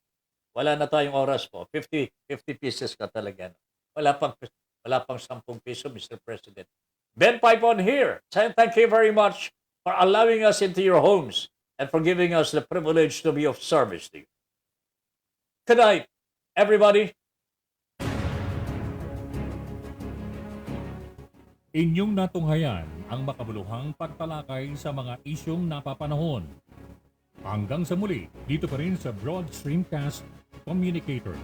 wala na tayong oras po. 50 pieces ka talaga. Wala pang 10 piso, Mr. President. Ben Paipon here, saying thank you very much for allowing us into your homes and for giving us the privilege to be of service to you. Good night, everybody. Inyong natunghayan ang makabuluhang pagtalakay sa mga isyong napapanahon. Hanggang sa muli, dito pa rin sa Broad Streamcast Communicators.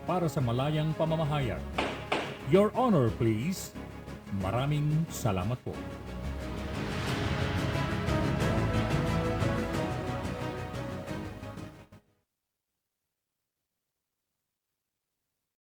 Para sa malayang pamamahayag. Your Honor, please. Maraming salamat po.